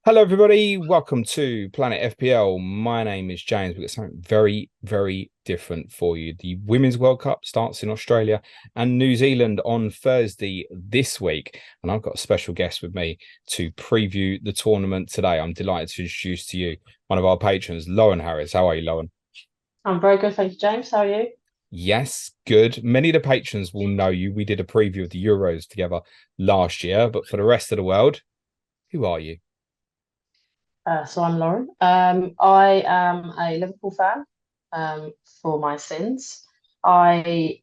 Hello, everybody. Welcome to Planet FPL. My name is James. We've got something very, very different for you. The Women's World Cup starts in Australia and New Zealand on Thursday this week. And I've got a special guest with me to preview the tournament today. I'm delighted to introduce to you one of our patrons, Lauren Harris. How are you, Lauren? I'm very good, thank you, James. How are you? Yes, good. Many of the patrons will know you. We did a preview of the Euros together last year, but for the rest of the world, who are you? So I'm Lauren. I am a Liverpool fan for my sins. I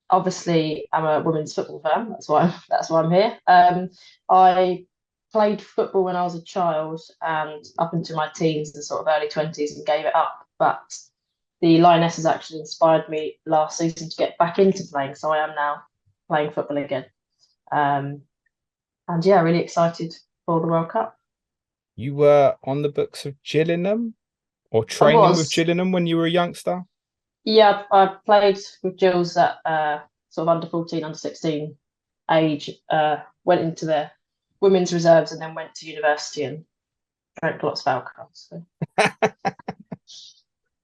obviously am a women's football fan. That's why I'm here. I played football when I was a child and up into my teens and sort of early 20s and gave it up. But the Lionesses actually inspired me last season to get back into playing. So I am now playing football again. Um, and yeah, really excited for the World Cup. You were on the books of Gillingham or I training with was. Gillingham when you were a youngster? Yeah, I played with Jules at sort of under 14, under 16 age. Went into the women's reserves and then went to university and drank lots of alcohol. So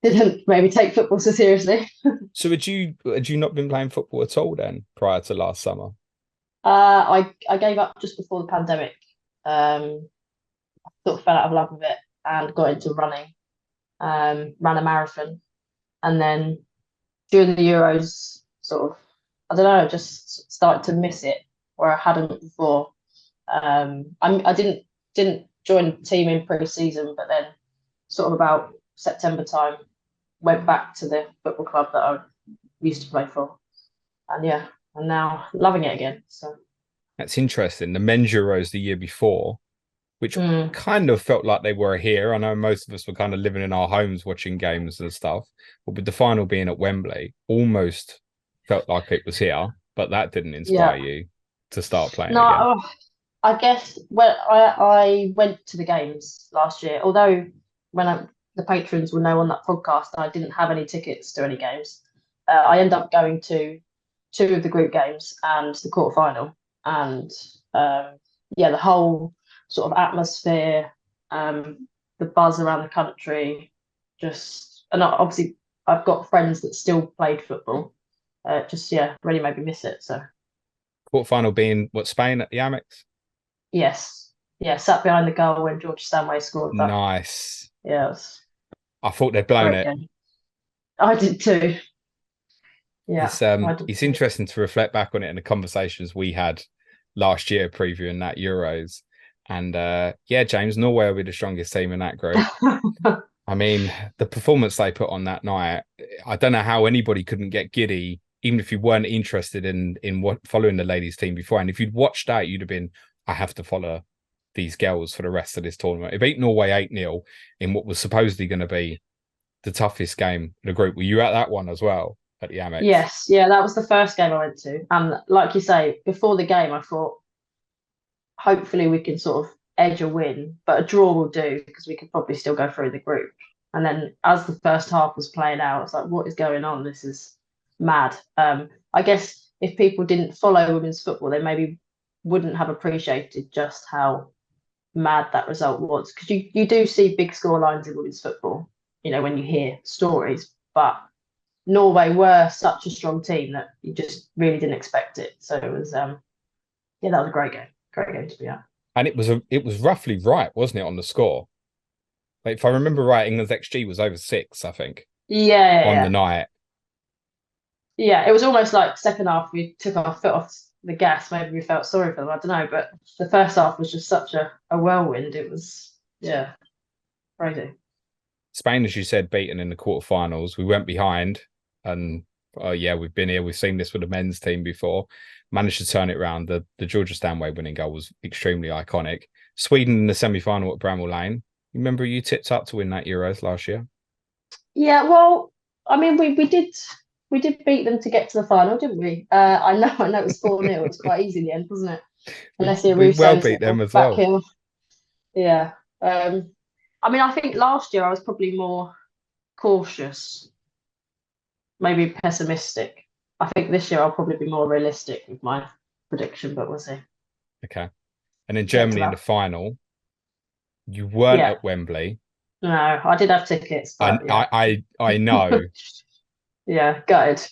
didn't maybe take football so seriously. So had you not been playing football at all then prior to last summer? I gave up just before the pandemic. Sort of fell out of love with it and got into running. Ran a marathon, and then during the Euros, sort of, I don't know, just started to miss it where I hadn't before. I didn't join the team in pre-season, but then sort of about September time, went back to the football club that I used to play for, and yeah, I'm now loving it again. So, That's interesting. The men's Euros the year before, which mm, kind of felt like they were here. I know most of us were kind of living in our homes watching games and stuff, but with the final being at Wembley, almost felt like it was here, but that didn't inspire yeah, you to start playing no, again. I guess when I went to the games last year, although the patrons will know on that podcast, I didn't have any tickets to any games. I ended up going to two of the group games and the quarter final, and yeah, the whole sort of atmosphere, the buzz around the country, just and obviously I've got friends that still played football. Just yeah, really made me miss it. So. Quarterfinal being what, Spain at the Amex? Yes. Yeah, sat behind the goal when George Stanway scored that. Nice. Yeah, it was I thought they'd a blown great it. game. I did too. Yeah, I did It's too. interesting to reflect back on it and the conversations we had last year previewing that Euros. And yeah, James, Norway will be the strongest team in that group. I mean, the performance they put on that night, I don't know how anybody couldn't get giddy, even if you weren't interested in what following the ladies' team before. And if you'd watched that, you'd have been, I have to follow these girls for the rest of this tournament. It beat Norway 8-0 in what was supposedly going to be the toughest game in the group. Were you at that one as well at the Amex? Yes, yeah, that was the first game I went to. And like you say, before the game, I thought hopefully we can sort of edge a win, but a draw will do because we could probably still go through the group. And then as the first half was playing out, it's like, what is going on? This is mad. I guess if people didn't follow women's football, they maybe wouldn't have appreciated just how mad that result was because you do see big score lines in women's football, when you hear stories, but Norway were such a strong team that you just really didn't expect it. So it was yeah, that was a great game to be at. And it was roughly right, wasn't it, on the score? Like, if I remember right, England's XG was over 6, I think, Yeah, yeah, on the yeah. night. Yeah, it was almost like second half we took our foot off the gas. Maybe we felt sorry for them. I don't know, but the first half was just such a whirlwind. It was yeah, crazy. Spain, as you said, beaten in the quarterfinals. We went behind, and yeah, we've been here. We've seen this with the men's team before. Managed to turn it around. The Georgia Stanway winning goal was extremely iconic. Sweden in the semi-final at Bramall Lane. You remember you tipped up to win that Euros last year? Yeah, well, I mean, we did beat them to get to the final, didn't we? I know it was 4-0. It was quite easy in the end, wasn't it? We Unless the we well Russo's beat them little as back well. heel. Yeah. I mean, I think last year I was probably more cautious, maybe pessimistic. I think this year I'll probably be more realistic with my prediction, but we'll see. Okay. And then Get to Germany in the that. final. You weren't Yeah. at Wembley. No, I did have tickets, I but yeah. I I, I know. Yeah, gutted.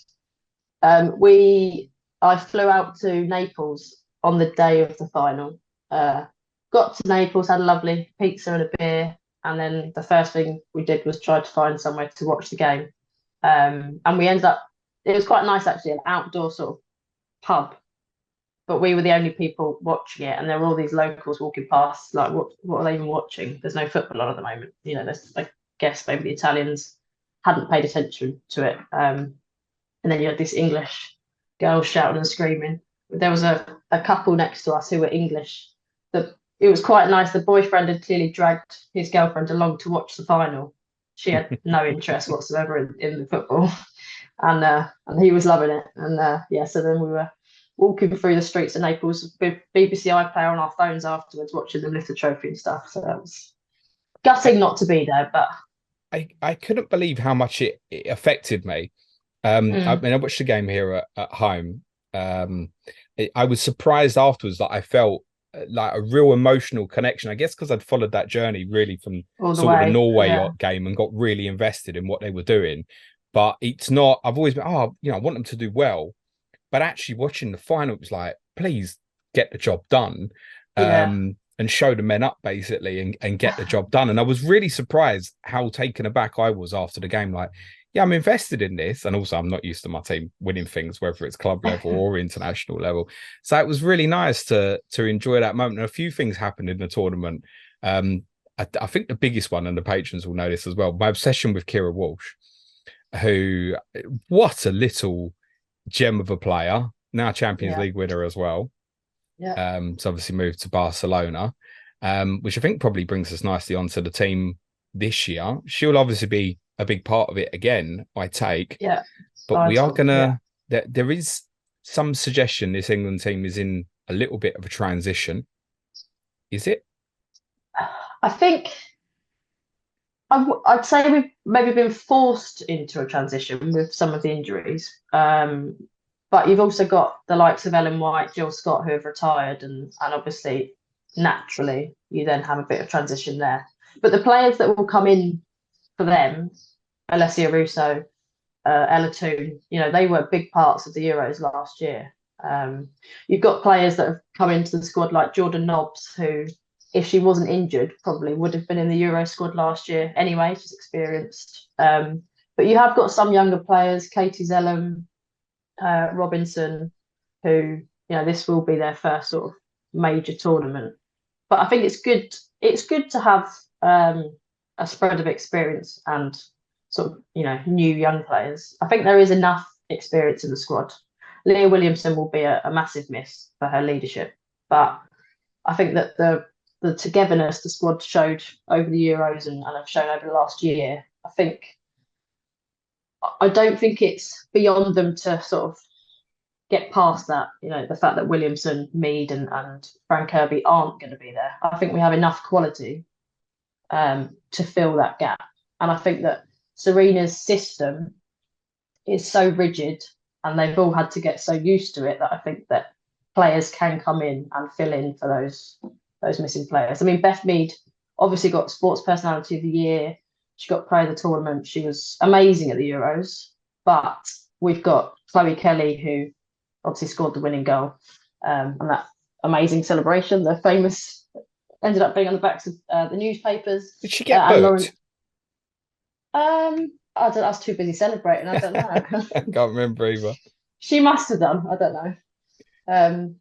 I flew out to Naples on the day of the final. Uh, got to Naples, had a lovely pizza and a beer, and then the first thing we did was try to find somewhere to watch the game. And we ended up. It was quite nice actually, an outdoor sort of pub, but we were the only people watching it, and there were all these locals walking past. Like, what are they even watching? There's no football on at the moment. There's I guess maybe the Italians hadn't paid attention to it. And then you had this English girl shouting and screaming. There was a couple next to us who were English. It was quite nice. The boyfriend had clearly dragged his girlfriend along to watch the final. She had no interest whatsoever in the football, and he was loving it. And yeah, so then we were walking through the streets of Naples with BBC iPlayer on our phones afterwards, watching them lift the trophy and stuff. So that was I, gutting not to be there, but I couldn't believe how much it affected me. I mm, mean, I watched the game here at home. Um, I was surprised afterwards that I felt like a real emotional connection. I guess because I'd followed that journey really from all the sort of the way, Norway yeah, game and got really invested in what they were doing. But it's not. I've always been, I want them to do well. But actually, watching the final, it was like, please get the job done, yeah, and show the men up basically, and get the job done. And I was really surprised how taken aback I was after the game. Like, yeah, I'm invested in this, and also I'm not used to my team winning things, whether it's club level or international level. So it was really nice to enjoy that moment. And a few things happened in the tournament. I think the biggest one, and the patrons will know this as well, my obsession with Kira Walsh, who, what a little gem of a player, now Champions yeah, League winner as well. yeah. So obviously moved to Barcelona, which I think probably brings us nicely onto the team this year. She'll obviously be a big part of it again, I take, Yeah, but we are vital. Yeah, gonna. There is some suggestion this England team is in a little bit of a transition. Is it? I think I'd say we've maybe been forced into a transition with some of the injuries. But you've also got the likes of Ellen White, Jill Scott, who have retired, and obviously naturally you then have a bit of transition there. But the players that will come in for them, Alessia Russo, Ella Toon, they were big parts of the Euros last year. You've got players that have come into the squad like Jordan Nobbs, who, if she wasn't injured, probably would have been in the Euro squad last year anyway. She's experienced. But you have got some younger players, Katie Zellum, Robinson, who, this will be their first sort of major tournament. But I think it's good. It's good to have a spread of experience and sort of new young players. I think there is enough experience in the squad. Leah Williamson will be a massive miss for her leadership, but I think that the togetherness the squad showed over the Euros and have shown over the last year, I don't think it's beyond them to sort of get past that. The fact that Williamson, Mead, and Fran Kirby aren't going to be there. I think we have enough quality to fill that gap. And I think that Serena's system is so rigid and they've all had to get so used to it that I think that players can come in and fill in for those missing players. I mean, Beth Mead obviously got Sports Personality of the Year. She got Player of the Tournament. She was amazing at the Euros. But we've got Chloe Kelly, who obviously scored the winning goal. And that amazing celebration, the famous, ended up being on the backs of the newspapers. Did she get And Lauren, booked? I was too busy celebrating. I don't know. I can't remember either. She must have done. I don't know. Um,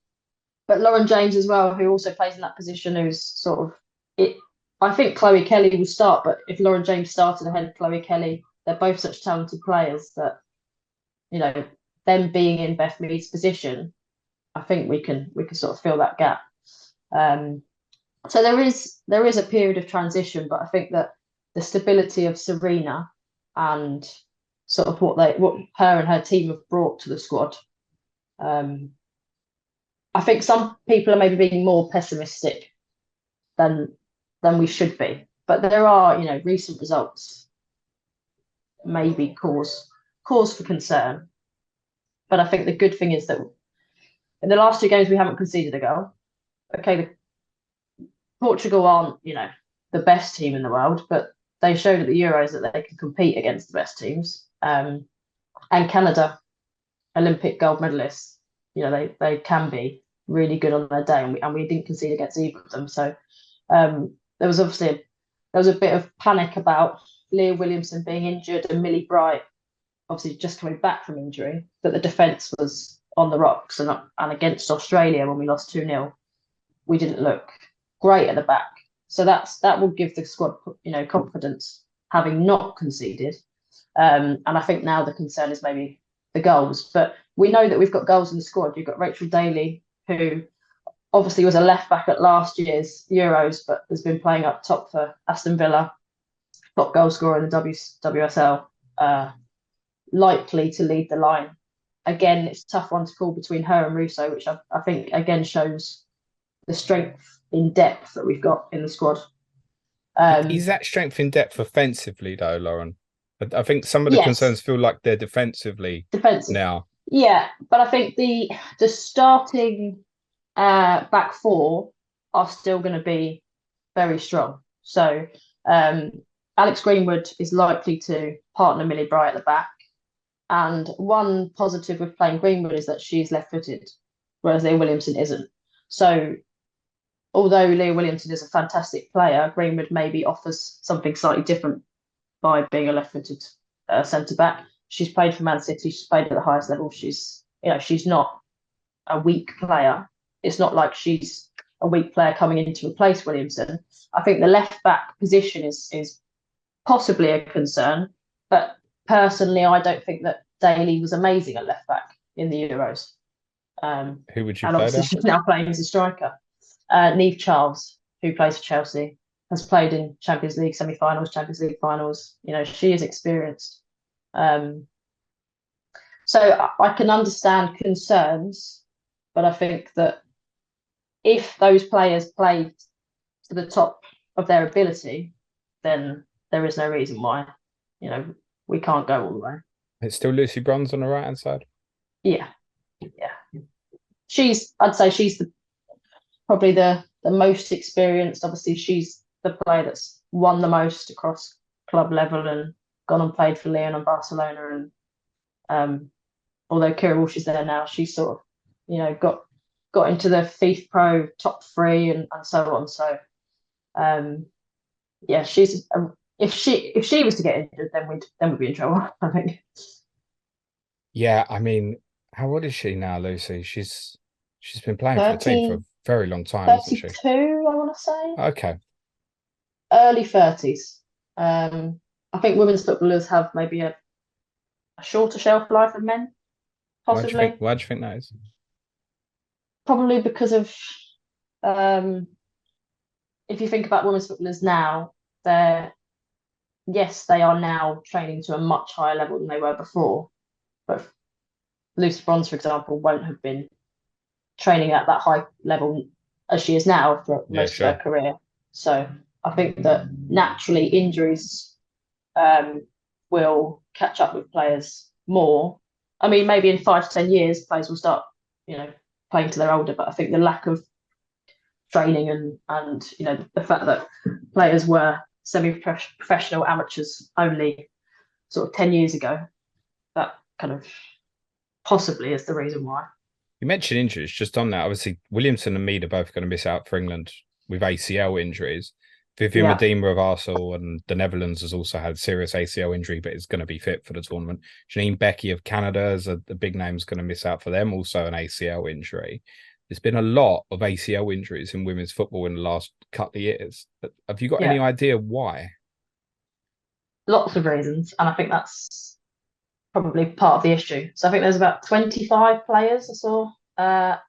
but Lauren James as well, who also plays in that position, who's sort of it. I think Chloe Kelly will start, but if Lauren James started ahead of Chloe Kelly, they're both such talented players that you know them being in Beth Mead's position, I think we can sort of fill that gap. Um, so there is a period of transition, but I think that the stability of Serena and sort of what her and her team have brought to the squad. I think some people are maybe being more pessimistic than we should be, but there are recent results maybe cause for concern. But I think the good thing is that in the last two games we haven't conceded a goal. Okay, Portugal aren't the best team in the world, but they showed at the Euros that they can compete against the best teams. And Canada, Olympic gold medalists, they can be really good on their day, and we didn't concede against either of them. So there was a bit of panic about Leah Williamson being injured and Millie Bright obviously just coming back from injury, but the defence was on the rocks, and against Australia when we lost 2-0, we didn't look great at the back. So that will give the squad confidence, having not conceded. And I think now the concern is maybe the goals. But we know that we've got goals in the squad. You've got Rachel Daly, who obviously was a left back at last year's Euros, but has been playing up top for Aston Villa, top goal scorer in the WSL, likely to lead the line. Again, it's a tough one to call between her and Russo, which I think again shows the strength in depth that we've got in the squad. Is that strength in depth offensively though, Lauren? I think some of the Yes, concerns feel like they're defensively defensive. now. Yeah, but I think the starting back four are still going to be very strong. So Alex Greenwood is likely to partner Millie Bright at the back. And one positive with playing Greenwood is that she's left-footed, whereas Leah Williamson isn't. So although Leah Williamson is a fantastic player, Greenwood maybe offers something slightly different by being a left-footed centre back. She's played for Man City. She's played at the highest level. She's not a weak player. It's not like she's a weak player coming in to replace Williamson. I think the left back position is possibly a concern, but personally, I don't think that Daly was amazing at left back in the Euros. Who would you and play obviously there? she's now playing as a striker. Niamh Charles, who plays for Chelsea, has played in Champions League semi-finals, Champions League finals. She is experienced. So I can understand concerns, but I think that if those players played to the top of their ability, then there is no reason why, we can't go all the way. It's still Lucy Bronze on the right hand side. Yeah. I'd say she's probably the most experienced. Obviously, she's the player that's won the most across club level and gone and played for Lyon and Barcelona. And although Kira Walsh is there now, she's sort of, got into the FIFA Pro top 3 and so on. So, she's if she was to get injured, then we'd be in trouble, I think. Yeah, I mean, how old is she now, Lucy? She's been playing for the team for a very long time, hasn't she? 32, I want to say. Okay. Early 30s. I think women's footballers have maybe a shorter shelf life than men, possibly. Why do you think that is? Probably because of, if you think about women's footballers now, they are now training to a much higher level than they were before. But Lucy Bronze, for example, won't have been training at that high level as she is now for most of her career. So I think that naturally injuries will catch up with players more. I mean, maybe in 5 to 10 years, players will start, playing till they're older. But I think the lack of training and the fact that players were semi-professional amateurs only sort of 10 years ago, that kind of possibly is the reason why. You mentioned injuries. Just on that, obviously, Williamson and Mead are both going to miss out for England with ACL injuries. Vivian Medema of Arsenal and the Netherlands has also had serious ACL injury, but is going to be fit for the tournament. Janine Becky of Canada is the big name's going to miss out for them, also an ACL injury. There's been a lot of ACL injuries in women's football in the last couple of years. Have you got any idea why? Lots of reasons, and I think that's probably part of the issue. So I think there's about 25 players I saw are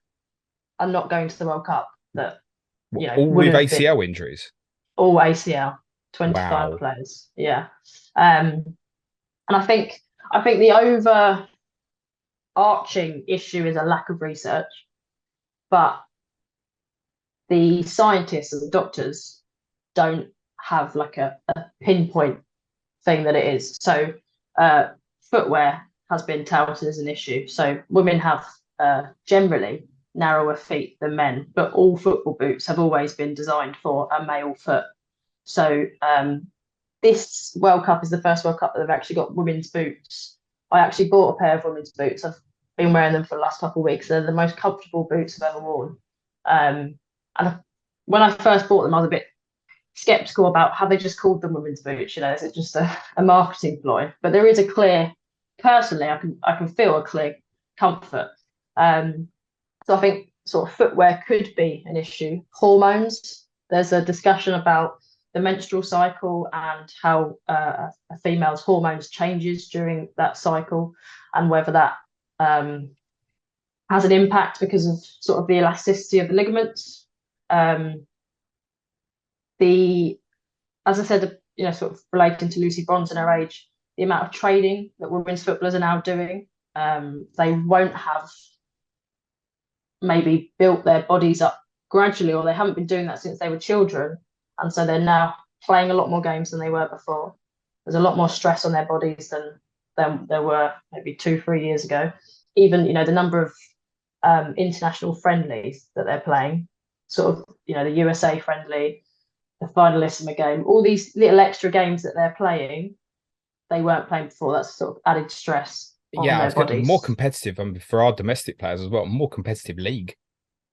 not going to the World Cup that all with ACL injuries. All ACL, 25 players. Yeah. And I think the overarching issue is a lack of research, but the scientists and the doctors don't have like a pinpoint thing that it is. So footwear has been touted as an issue. So women have generally narrower feet than men, but all football boots have always been designed for a male foot. So this World Cup is the first World Cup that they've actually got women's boots. I actually bought a pair of women's boots. I've been wearing them for the last couple of weeks. They're the most comfortable boots I've ever worn. And when I first bought them, I was a bit skeptical about how they just called them women's boots. Is it just a marketing ploy? But there is a clear, personally, I can feel a clear comfort. So I think sort of footwear could be an issue. Hormones. There's a discussion about the menstrual cycle and how a female's hormones changes during that cycle, and whether that has an impact because of sort of the elasticity of the ligaments. As I said, sort of relating to Lucy Bronze and her age, the amount of training that women's footballers are now doing, they won't have maybe built their bodies up gradually, or they haven't been doing that since they were children, and so they're now playing a lot more games than they were before. There's a lot more stress on their bodies than there were maybe 2-3 years ago. Even the number of international friendlies that they're playing, sort of the USA friendly, the finalissima game, all these little extra games that they're playing, they weren't playing before. That's sort of added stress on their bodies. More competitive, for our domestic players as well, more competitive league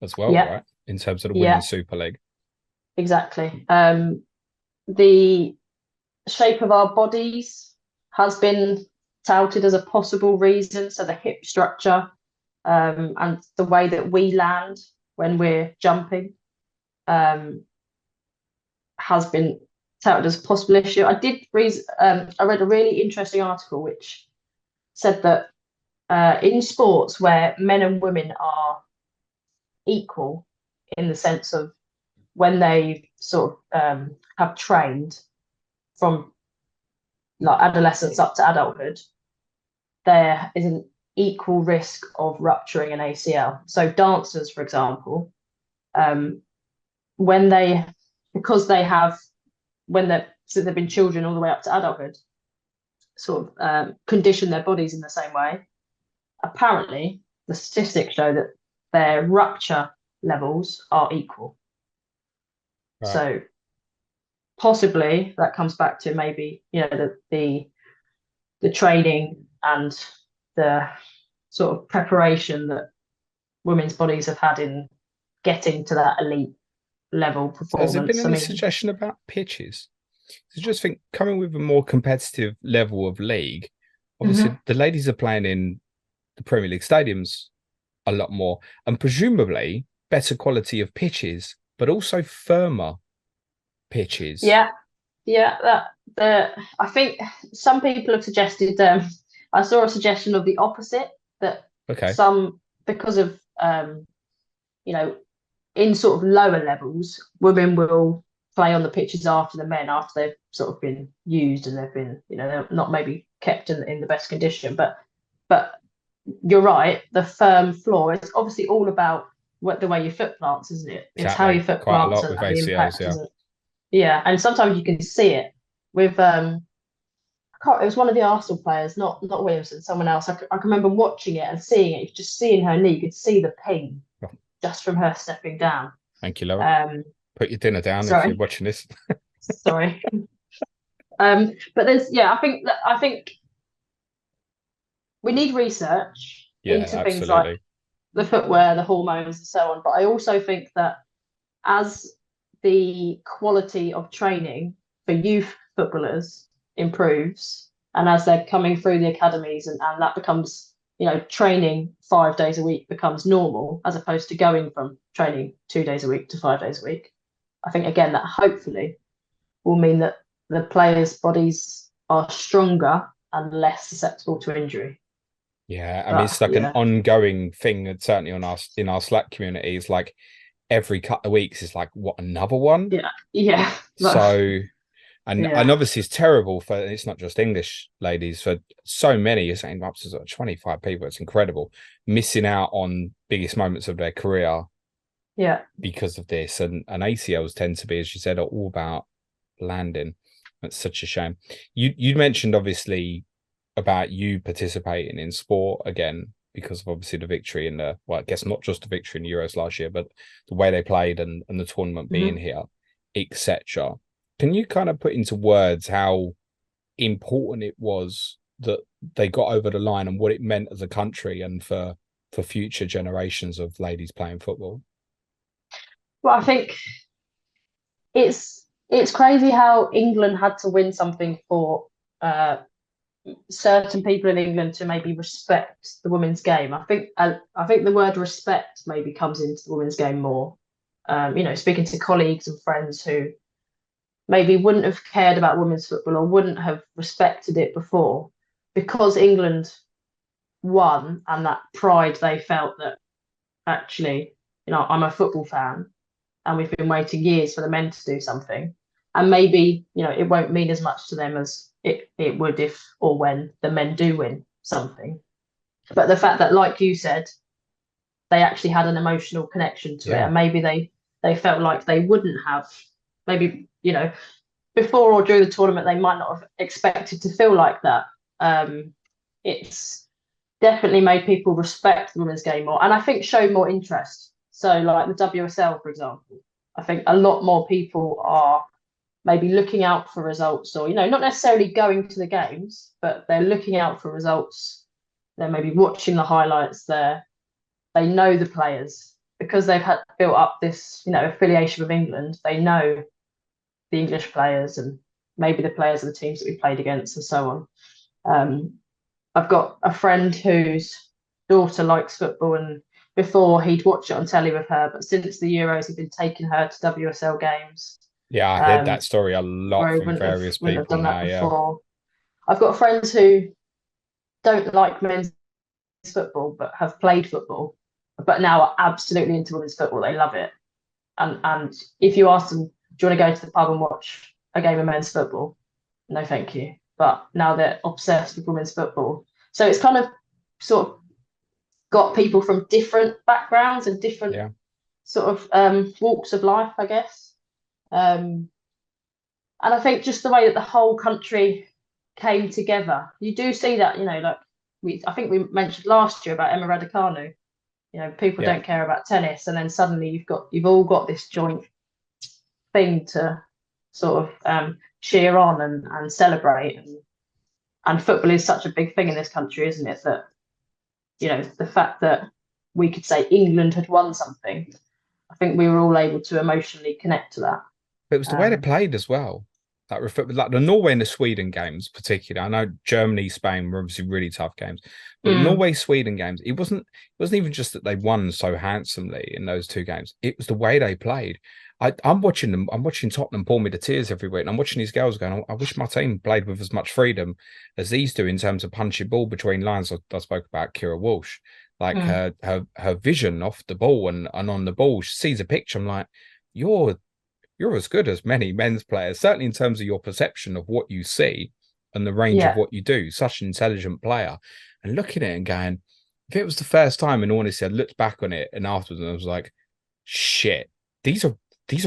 as well, right? In terms of the Women's Super League. Exactly. The shape of our bodies has been touted as a possible reason. So the hip structure and the way that we land when we're jumping has been touted as a possible issue. I read a really interesting article which said that in sports where men and women are equal in the sense of when they sort of have trained from like adolescence up to adulthood, there is an equal risk of rupturing an ACL. So dancers, for example, when they've been children all the way up to adulthood, sort of condition their bodies in the same way. Apparently, the statistics show that their rupture levels are equal. Right. So possibly that comes back to maybe the training and the sort of preparation that women's bodies have had in getting to that elite level performance. Has there been any suggestion about pitches? I just think coming with a more competitive level of league, obviously the ladies are playing in the Premier League stadiums a lot more, and presumably better quality of pitches, but also firmer pitches. I think some people have suggested. I saw a suggestion of the opposite, that some, because of in sort of lower levels, women will play on the pitches after the men, after they've sort of been used and they've been they're not maybe kept in the best condition. But you're right, the firm floor, it's obviously all about the way your foot plants, isn't it? It's how your foot plants and the impact, isn't it? Yeah, and sometimes you can see it with it was one of the Arsenal players, not Williamson, someone else. I can remember watching it and seeing it, just seeing her knee. You could see the pain just from her stepping down. Thank you, Laura. Put your dinner down if you're watching this. Sorry. But there's I think we need research into things like the footwear, the hormones, and so on. But I also think that as the quality of training for youth footballers improves, and as they're coming through the academies and that becomes, training 5 days a week becomes normal, as opposed to going from training 2 days a week to 5 days a week, I think again that hopefully will mean that the players' bodies are stronger and less susceptible to injury. Yeah, I mean, it's like an ongoing thing, and certainly in our Slack community, it's like every couple of weeks is like, what, another one? Yeah. So, and obviously it's terrible for, it's not just English ladies, for so many, you're saying up to sort of 25 people, it's incredible, missing out on biggest moments of their career because of this. And ACLs tend to be, as you said, are all about landing. That's such a shame. You mentioned obviously about you participating in sport again because of obviously the victory in I guess not just the victory in the Euros last year, but the way they played and the tournament being here, etc. can you kind of put into words how important it was that they got over the line and what it meant as a country and for future generations of ladies playing football? Well, I think it's crazy how England had to win something for uh, certain people in England to maybe respect the women's game. I think the word respect maybe comes into the women's game more. Speaking to colleagues and friends who maybe wouldn't have cared about women's football or wouldn't have respected it before because England won and that pride they felt that actually, I'm a football fan and we've been waiting years for the men to do something. And maybe, it won't mean as much to them as it would if or when the men do win something. But the fact that, like you said, they actually had an emotional connection to it, Yeah. and maybe they felt like they wouldn't have, maybe, before or during the tournament, they might not have expected to feel like that. It's definitely made people respect the women's game more, and I think show more interest. So, like the WSL, for example, I think a lot more people are maybe looking out for results, or not necessarily going to the games, but they're looking out for results. They're maybe watching the highlights. They know the players because they've had built up this, affiliation with England. They know the English players and maybe the players of the teams that we played against and so on. I've got a friend whose daughter likes football, and before he'd watch it on telly with her, but since the Euros, he'd been taking her to WSL games, Yeah, I heard um, that story a lot where he from wouldn't have various wouldn't have people done that now. Yeah. before. I've got friends who don't like men's football but have played football, but now are absolutely into women's football. They love it, and if you ask them, do you want to go to the pub and watch a game of men's football? No, thank you. But now they're obsessed with women's football. So it's kind of sort of got people from different backgrounds and different Yeah. sort of walks of life, I guess. And I think just the way that the whole country came together, you do see that, like I think we mentioned last year about Emma Raducanu. People Yeah. don't care about tennis, and then suddenly you've all got this joint thing to sort of cheer on and celebrate. And football is such a big thing in this country, isn't it? That the fact that we could say England had won something, I think we were all able to emotionally connect to that. But it was the way they Um, played as well. Like the Norway and the Sweden games, particularly. I know Germany, Spain were obviously really tough games, but the mm, Norway Sweden games, it wasn't even just that they won so handsomely in those two games. It was the way they played. I'm watching them. I'm watching Tottenham pour me to tears every week, and I'm watching these girls going, I wish my team played with as much freedom as these do in terms of punching ball between lines. I spoke about Kira Walsh, like mm, her vision off the ball and on the ball. She sees a picture. I'm like, you're you're as good as many men's players, certainly in terms of your perception of what you see and the range of yeah, what you do. Such an intelligent player. And looking at it and going, if it was the first time, and honestly, I looked back on it and afterwards, and I was like, shit, these are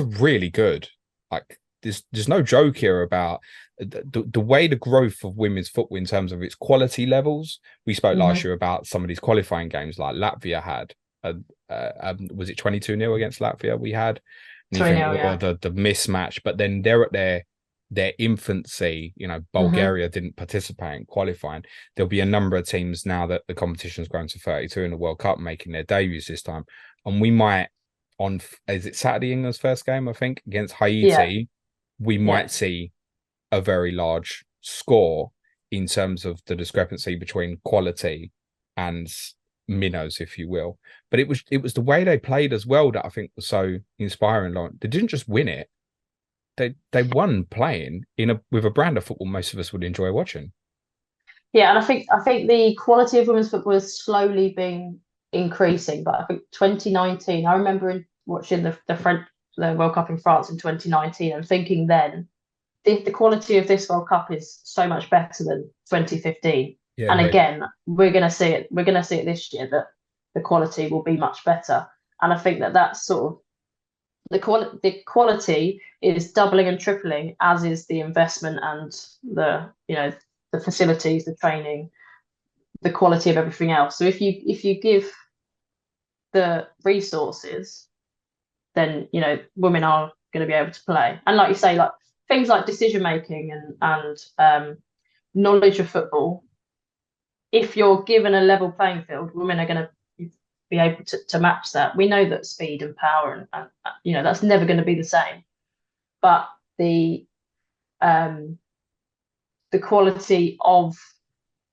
really good. Like, there's no joke here about the way the growth of women's football in terms of its quality levels. We spoke last mm-hmm. year about some of these qualifying games like Latvia had. Was it 22-0 against Latvia we had? And you 3 think, 0, oh, yeah. the mismatch, but then they're at their infancy. Mm-hmm. Bulgaria didn't participate in qualifying. There'll be a number of teams now that the competition's grown to 32 in the World Cup making their debuts this time, and we might is it Saturday, England's first game, I think, against Yeah, Haiti, we yeah, might see a very large score in terms of the discrepancy between quality and minnows, if you will. But it was the way they played as well that I think was so inspiring. Like, they didn't just win it; they won playing with a brand of football most of us would enjoy watching. yeah. And I think the quality of women's football has slowly been increasing. But I think 2019, I remember watching the World Cup in France in 2019 and thinking then the quality of this World Cup is so much better than 2015. Yeah, And agreed. again, we're going to see it. We're going to see it this year that the quality will be much better. And I think that that's sort of the quality is doubling and tripling, as is the investment and the facilities, the training, the quality of everything else. So if you give the resources, then women are going to be able to play. And like you say, like things like decision making and knowledge of football, if you're given a level playing field, women are going to be able to match that. We know that speed and power and that's never going to be the same, but um, the quality of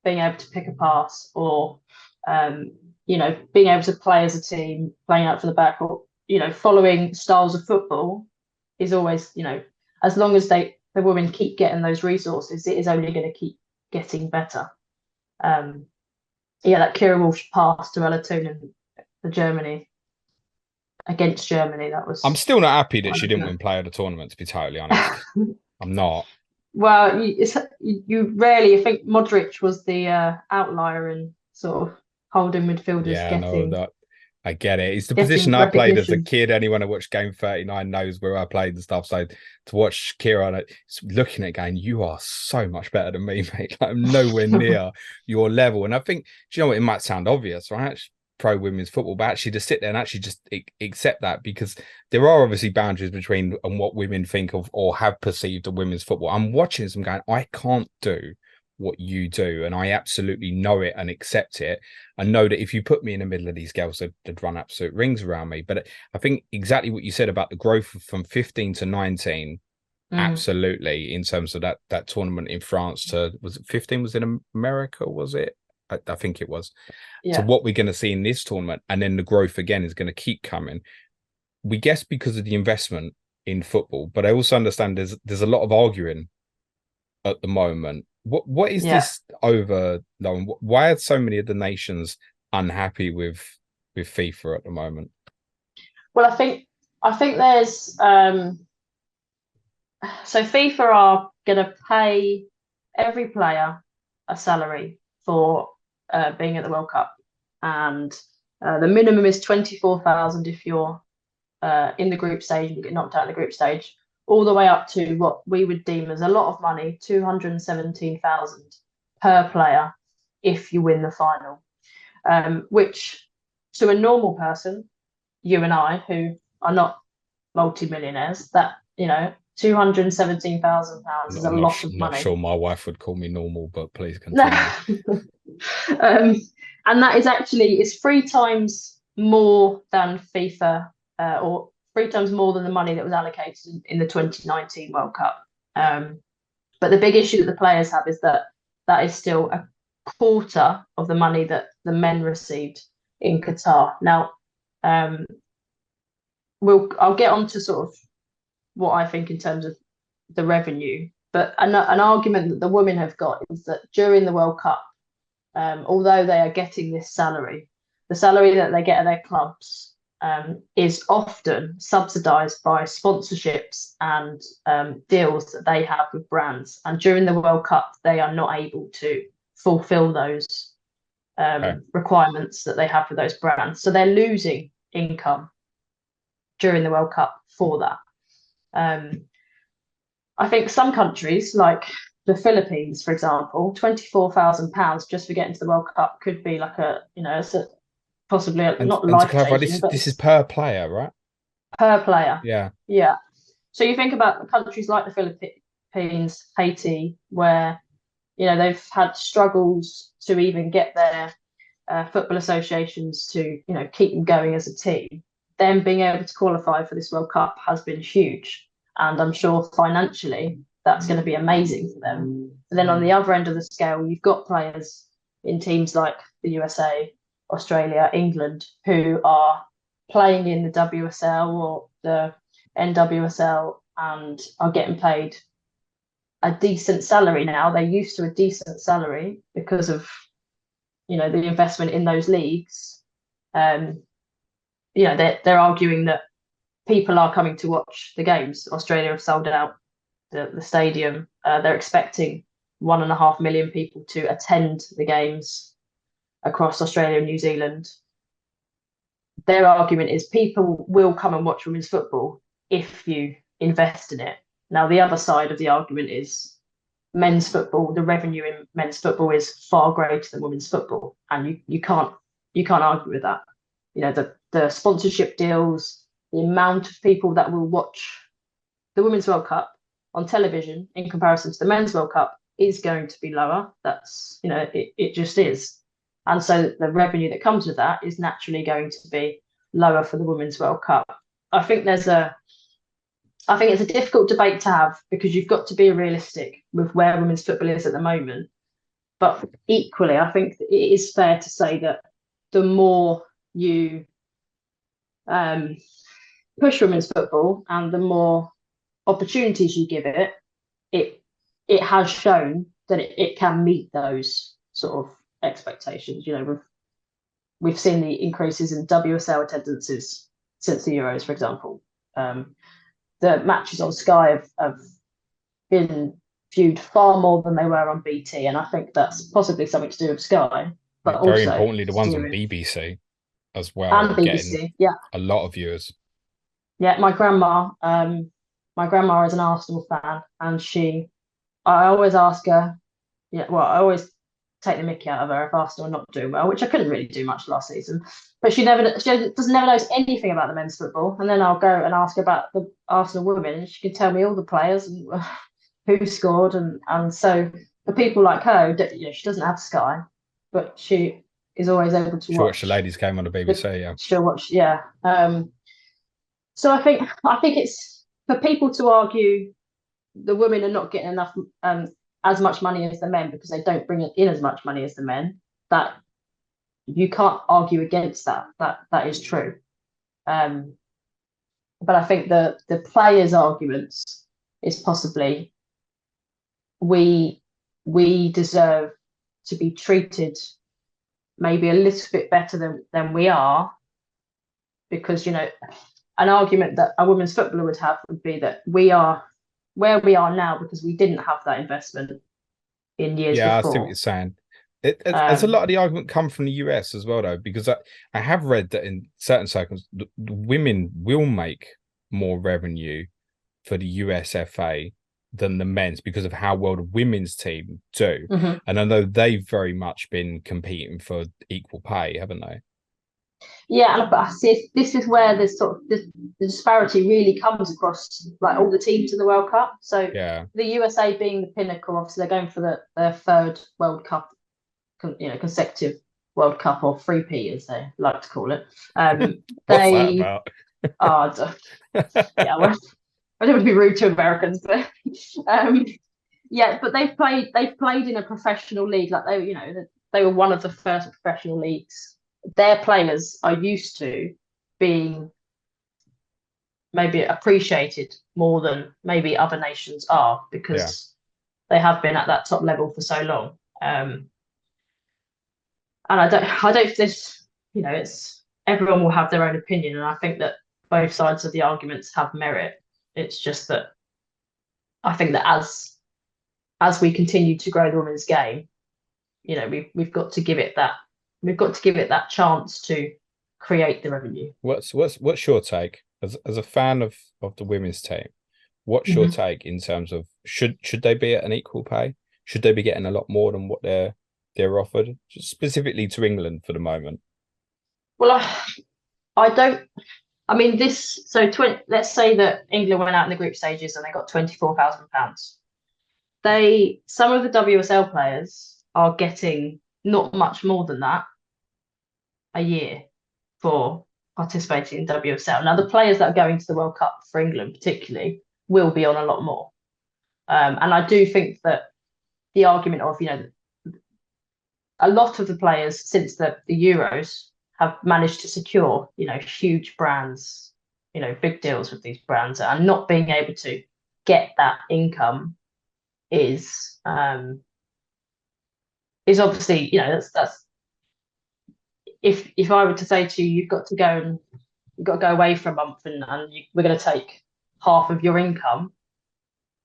being able to pick a pass or being able to play as a team, playing out for the back, or following styles of football is always, as long as the women keep getting those resources, it is only going to keep getting better. That Kira Walsh pass to LLuke in the Germany against Germany, that was. I'm still not happy that she didn't win player of the tournament, to be totally honest. I'm not. Well, you rarely. I think Modric was the outlier in sort of holding midfielders. Yeah, getting. No, that I get it. It's the position I played as a kid. Anyone who watched Game 39 knows where I played and stuff. So to watch Kira looking at it going, you are so much better than me, mate. Like, I'm nowhere near your level. And I think, do you know what? It might sound obvious, right? Pro women's football, but actually to sit there and actually just accept that, because there are obviously boundaries between and what women think of or have perceived of women's football. I'm watching this and going, I can't do what you do, and I absolutely know it and accept it. I know that if you put me in the middle of these girls, they'd run absolute rings around me. But I think exactly what you said about the growth from 15 to 19, absolutely, in terms of that tournament in France to, was it 15 was in America, was it? I think it was. To what we're going to see in this tournament, and then the growth again is going to keep coming. We guess because of the investment in football, but I also understand there's a lot of arguing at the moment. What is this over, Lauren? Why are so many of the nations unhappy with FIFA at the moment? Well, I think there's so FIFA are going to pay every player a salary for being at the World Cup, and the minimum is 24,000 if you're in the group stage and you get knocked out in the group stage, all the way up to what we would deem as a lot of money, 217,000 per player if you win the final, which to a normal person, you and I, who are not multi-millionaires, that, £217,000 is a lot of money. Not sure my wife would call me normal, but please continue. And that is actually, it's 3 times more than FIFA, or 3 times more than the money that was allocated in the 2019 World Cup. But the big issue that the players have is that is still a quarter of the money that the men received in Qatar. Now, I'll get on to sort of what I think in terms of the revenue, but an argument that the women have got is that during the World Cup, although they are getting this salary, the salary that they get at their clubs is often subsidised by sponsorships and deals that they have with brands. And during the World Cup, they are not able to fulfil those requirements that they have for those brands. So they're losing income during the World Cup for that. I think some countries, like the Philippines, for example, £24,000 just for getting to the World Cup could be like possibly not life-changing. This is per player, right? Per player. Yeah. So you think about countries like the Philippines, Haiti, where they've had struggles to even get their football associations to keep them going as a team. Them being able to qualify for this World Cup has been huge, and I'm sure financially that's going to be amazing for them. And then on the other end of the scale, you've got players in teams like the USA, Australia, England, who are playing in the WSL or the NWSL and are getting paid a decent salary now. They're used to a decent salary because of the investment in those leagues. They're arguing that people are coming to watch the games. Australia have sold out the stadium. They're expecting 1.5 million people to attend the games across Australia and New Zealand. Their argument is people will come and watch women's football if you invest in it. Now, the other side of the argument is men's football. The revenue in men's football is far greater than women's football, and you can't argue with that. The sponsorship deals, the amount of people that will watch the Women's World Cup on television in comparison to the Men's World Cup is going to be lower. That's, it just is. And so the revenue that comes with that is naturally going to be lower for the Women's World Cup. I think it's a difficult debate to have because you've got to be realistic with where women's football is at the moment. But equally, I think it is fair to say that the more you push women's football and the more opportunities you give it, it has shown that it can meet those sort of expectations. We've seen the increases in WSL attendances since the Euros, for example. The matches on Sky have been viewed far more than they were on BT, and I think that's possibly something to do with Sky, but very also importantly, the ones on BBC as well and are BBC, getting a lot of viewers. Yeah, my grandma is an Arsenal fan, and I always ask her, I always take the mickey out of her if Arsenal are not doing well, which I couldn't really do much last season. But she doesn't never knows anything about the men's football, and then I'll go and ask her about the Arsenal women, and she can tell me all the players and who scored, and so for people like her, she doesn't have Sky, but she is always able to watch the ladies came on the BBC. Yeah, she'll watch. Yeah. So I think it's for people to argue the women are not getting enough as much money as the men because they don't bring in as much money as the men. That you can't argue against that. That is true. But I think the players' arguments is possibly we deserve to be treated maybe a little bit better than we are, because an argument that a women's footballer would have would be that we are where we are now because we didn't have that investment in years before. I see what you're saying. Has a lot of the argument come from the US as well, though? Because I have read that in certain circles, the women will make more revenue for the USFA than the men's because of how well the women's team do. Mm-hmm. And I know they've very much been competing for equal pay, haven't they? Yeah, but I see this is where the disparity really comes across like all the teams in the World Cup. So the USA being the pinnacle, obviously they're going for their third World Cup, consecutive World Cup, or 3P as they like to call it. What's that about? Well, I don't want to be rude to Americans, but but they've played in a professional league. Like they were one of the first professional leagues. Their players are used to being maybe appreciated more than maybe other nations are because they have been at that top level for so long. And I don't this, it's everyone will have their own opinion, and I think that both sides of the arguments have merit. It's just that I think that as we continue to grow the women's game, we've got to give it that. We've got to give it that chance to create the revenue. What's your take as a fan of the women's team? What's your take in terms of should they be at an equal pay? Should they be getting a lot more than what they're offered, specifically to England for the moment? Well, I don't. I mean, let's say that England went out in the group stages and they got £24,000. Some of the WSL players are getting not much more than that a year for participating in WSL. Now, the players that are going to the World Cup for England particularly will be on a lot more. And I do think that the argument of, a lot of the players since the Euros have managed to secure, huge brands, big deals with these brands, and not being able to get that income is obviously, that's if I were to say to you, you've got to go away for a month and we're going to take half of your income,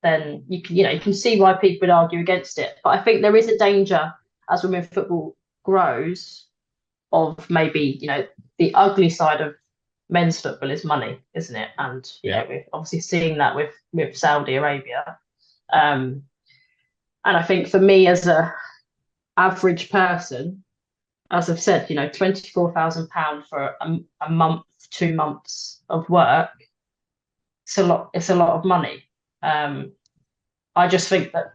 then you can see why people would argue against it. But I think there is a danger as women's football grows of maybe, the ugly side of men's football is money, isn't it? And we're obviously seeing that with Saudi Arabia. And I think for me as a average person, as I've said, £24,000 for a month, 2 months of work, it's a lot of money. I just think that,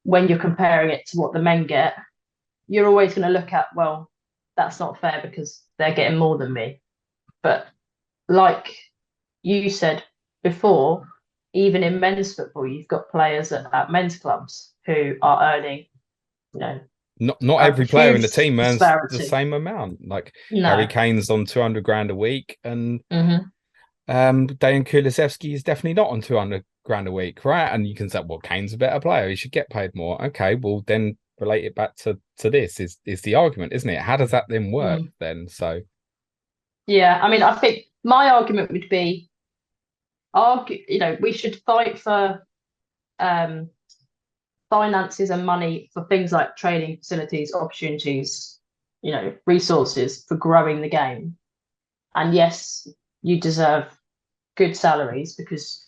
when you're comparing it to what the men get, you're always going to look at, well, that's not fair because they're getting more than me. But like you said before, even in men's football, you've got players at men's clubs who are earning, you know, Not a every player in the huge team earns the disparity. same amount. Like Harry No. Kane's on 200 grand a week, and Hmm. Dejan Kulusevski is definitely not on 200 grand a week, right? And you can say, well, Kane's a better player; he should get paid more. Okay, well then relate it back to this is the argument, isn't it? How does that then work Mm. then? So Yeah, I mean, I think my argument would be, we should fight for um, finances and money for things like training facilities, opportunities, resources for growing the game. And yes, you deserve good salaries because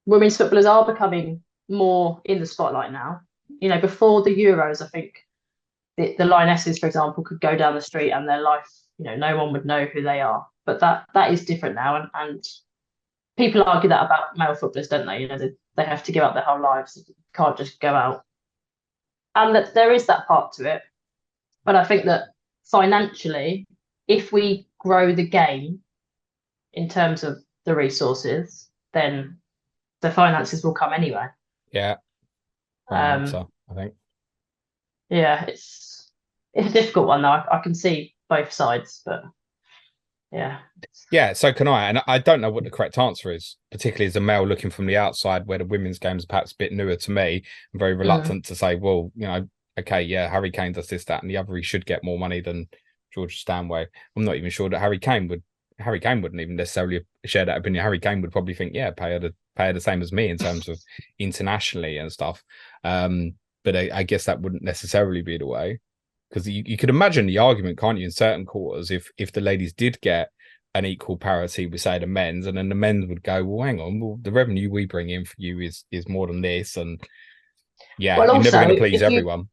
women's footballers are becoming more in the spotlight now. Before the Euros, I think the Lionesses, for example, could go down the street and their life, no one would know who they are. But that is different now, and people argue that about male footballers, don't they? They have to give up their whole lives. They can't just go out, and that there is that part to it. But I think that financially, if we grow the game in terms of the resources, then the finances will come anyway. yeah, wrong Um, answer, I think. yeah, it's a difficult one though. I can see both sides, but yeah. Yeah, so can I. And I don't know what the correct answer is, particularly as a male looking from the outside, where the women's game is perhaps a bit newer to me. I'm very Mm, reluctant to say, well, okay, yeah, Harry Kane does this, that, and the other. He should get more money than George Stanway. I'm not even sure that Harry Kane would. Harry Kane wouldn't even necessarily share that opinion. Harry Kane would probably think, yeah, pay her the same as me in terms of internationally and stuff. But I guess that wouldn't necessarily be the way, because you could imagine the argument, can't you, in certain quarters, if the ladies did get an equal parity with, say, the men's, and then the men's would go, well, hang on, well, the revenue we bring in for you is more than this, and yeah, well, you're never also, going to please if you everyone.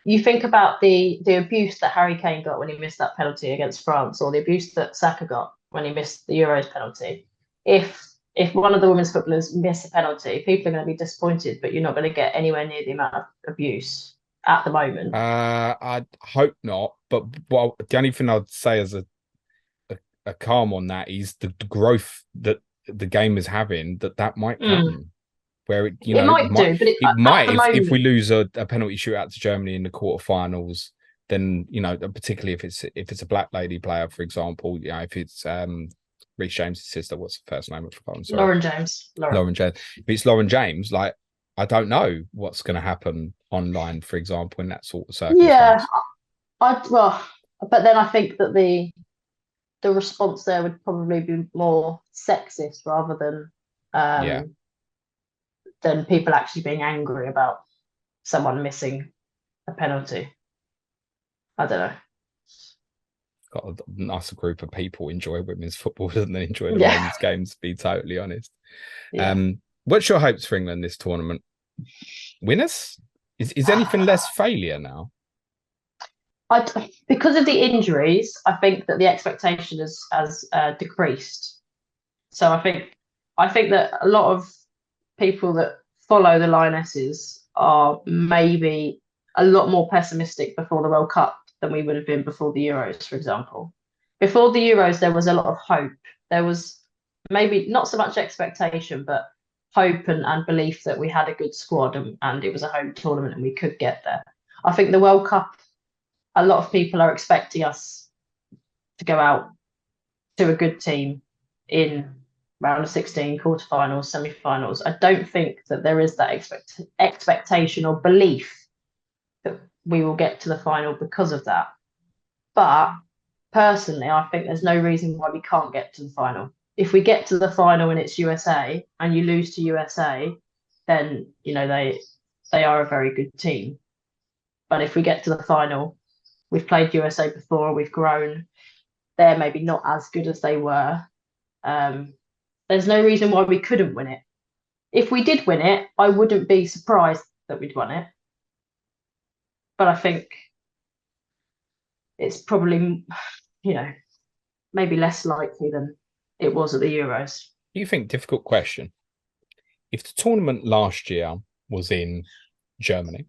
you think about the abuse that Harry Kane got when he missed that penalty against France, or the abuse that Saka got when he missed the Euros penalty. If one of the women's footballers miss a penalty, people are going to be disappointed, but you're not going to get anywhere near the amount of abuse at the moment. I hope not, but the only thing I'd say as a calm on that is the growth that the game is having, that might Mm. happen. Where It it might might do, but it at might the if we moment, lose a penalty shootout to Germany in the quarterfinals, then particularly if it's a black lady player, for example, if it's Reece James' sister, what's the first name? I've forgotten. Sorry, Lauren James, Lauren. Lauren James. If it's Lauren James, like I don't know what's going to happen online, for example, in that sort of Yeah, circumstance. well, but then I think that the response there would probably be more sexist rather Yeah, than people actually being angry about someone missing a penalty. I don't know. got a nicer group of people enjoy women's football than they enjoy the Yeah, men's games. To be totally honest. yeah. What's your hopes for England this tournament? Winners? Is anything less failure now? Because of the injuries, I think that the expectation has decreased. So I think that a lot of people that follow the Lionesses are maybe a lot more pessimistic before the World Cup than we would have been before the Euros, for example. Before the Euros, there was a lot of hope. There was maybe not so much expectation, but hope and belief that we had a good squad and it was a home tournament and we could get there. I think the World Cup, a lot of people are expecting us to go out to a good team in round of 16, quarterfinals, semi-finals. I don't think that there is that expectation or belief that we will get to the final because of that. But personally, I think there's no reason why we can't get to the final. If we get to the final and it's USA and you lose to USA, then they are a very good team. But if we get to the final, we've played USA before, we've grown. They're maybe not as good as they were. Um, there's no reason why we couldn't win it. If we did win it, I wouldn't be surprised that we'd won it. But I think it's probably, maybe less likely than it was at the Euros. Do you think, difficult question, if the tournament last year was in Germany,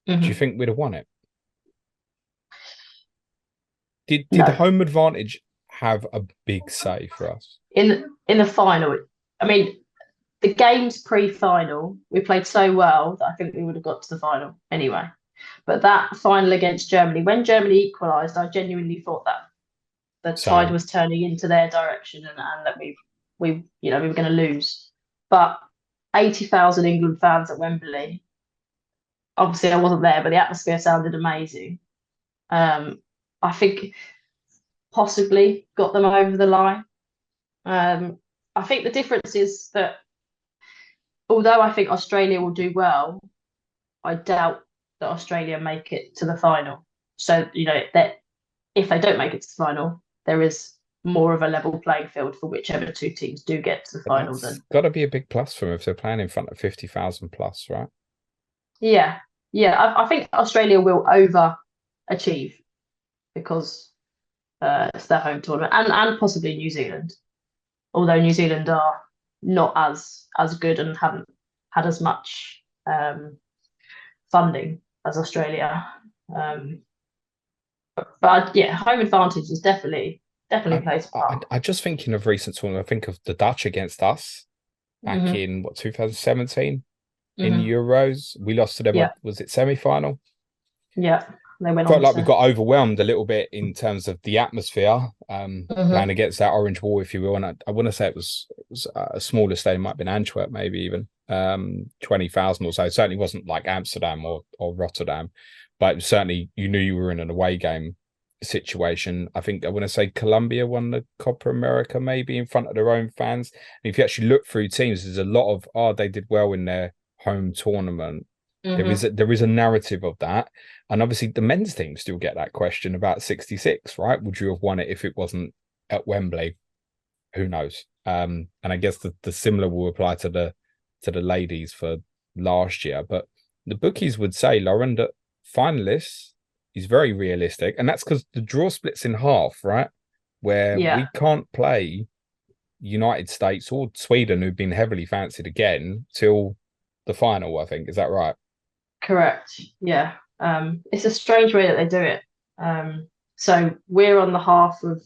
do you think we'd have won it? Did the No. home advantage have a big say for us? In the final, I mean, the games pre-final, we played so well that I think we would have got to the final anyway. But that final against Germany, when Germany equalised, I genuinely thought that the tide Same. was turning into their direction and that we we were going to lose. But 80,000 England fans at Wembley. Obviously, I wasn't there, but the atmosphere sounded amazing. I think possibly got them over the line. I think the difference is that although I think Australia will do well, I doubt that Australia make it to the final. So, that if they don't make it to the final, there is more of a level playing field for whichever two teams do get to the But final. that's Then, got to be a big plus for them if they're playing in front of 50,000 plus, right? yeah, I think Australia will overachieve because it's their home tournament, and possibly New Zealand. Although New Zealand are not as good and haven't had as much funding as Australia. But yeah, home advantage is definitely plays a part. I just thinking of recent tournament. I think of the Dutch against us back Hmm. in 2017 in Hmm. Euros. We lost to them. Yeah, Was it semi-final? yeah, they went Felt on like we to. got overwhelmed a little bit in terms of the atmosphere, playing Hmm. against that orange wall, if you will. And I want to say it was a smaller stadium, might have been Antwerp, maybe even 20,000 or so. It certainly wasn't like Amsterdam or Rotterdam, but certainly you knew you were in an away game situation. I think I want to say Colombia won the Copa America maybe in front of their own fans. And if you actually look through teams, there's a lot of they did well in their home tournament. Hmm. There is a narrative of that. And obviously the men's team still get that question about 66, right? Would you have won it if it wasn't at Wembley? Who knows? And I guess the similar will apply to the ladies for last year. But the bookies would say, Lauren, that finalists is very realistic. And that's because the draw splits in half, right? Where Yeah, we can't play United States or Sweden, who've been heavily fancied again, till the final, I think. Is that right? correct. Yeah, it's a strange way that they do it. So we're on the half of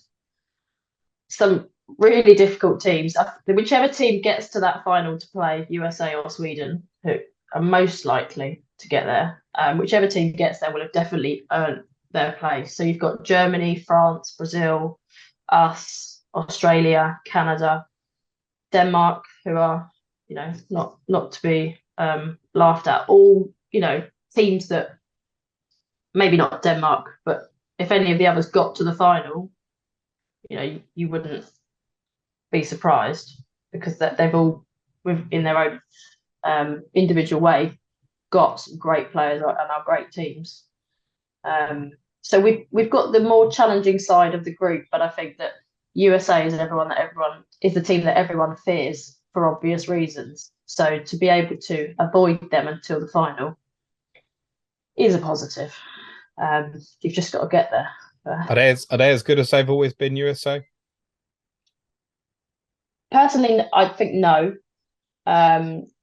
some really difficult teams. Whichever team gets to that final to play USA or Sweden, who are most likely to get there, whichever team gets there will have definitely earned their place. So you've got Germany, France, Brazil, us, Australia, Canada, Denmark, who are not to be laughed at. All teams that maybe not Denmark, but if any of the others got to the final, you wouldn't be surprised because they've all, in their own individual way, got some great players and are great teams. So we've got the more challenging side of the group, but I think that USA is everyone is the team that everyone fears for obvious reasons. So to be able to avoid them until the final is a positive. You've just got to get there. Are they as good as they've always been, USA? Personally, I think no.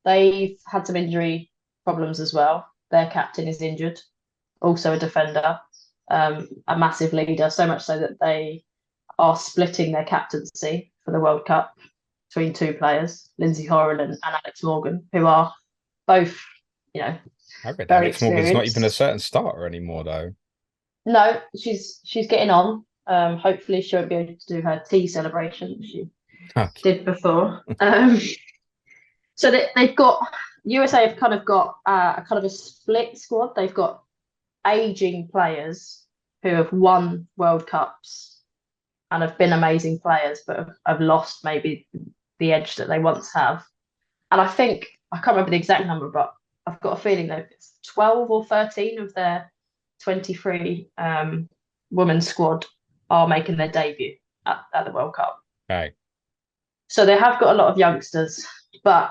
They've had some injury problems as well. Their captain is injured, also a defender, a massive leader, so much so that they are splitting their captaincy for the World Cup between two players, Lindsay Horan and Alex Morgan, who are both, I read very Alex Morgan's not even a experienced. certain starter anymore, though. No, she's getting on. Hopefully, she won't be able to do her tea celebration that she Okay. did before. So they've got USA have kind of got a kind of a split squad. They've got aging players who have won World Cups and have been amazing players, but have lost maybe the edge that they once have. And I think I can't remember the exact number, but I've got a feeling that it's 12 or 13 of their 23 women's squad are making their debut at the World Cup. Okay. So they have got a lot of youngsters, but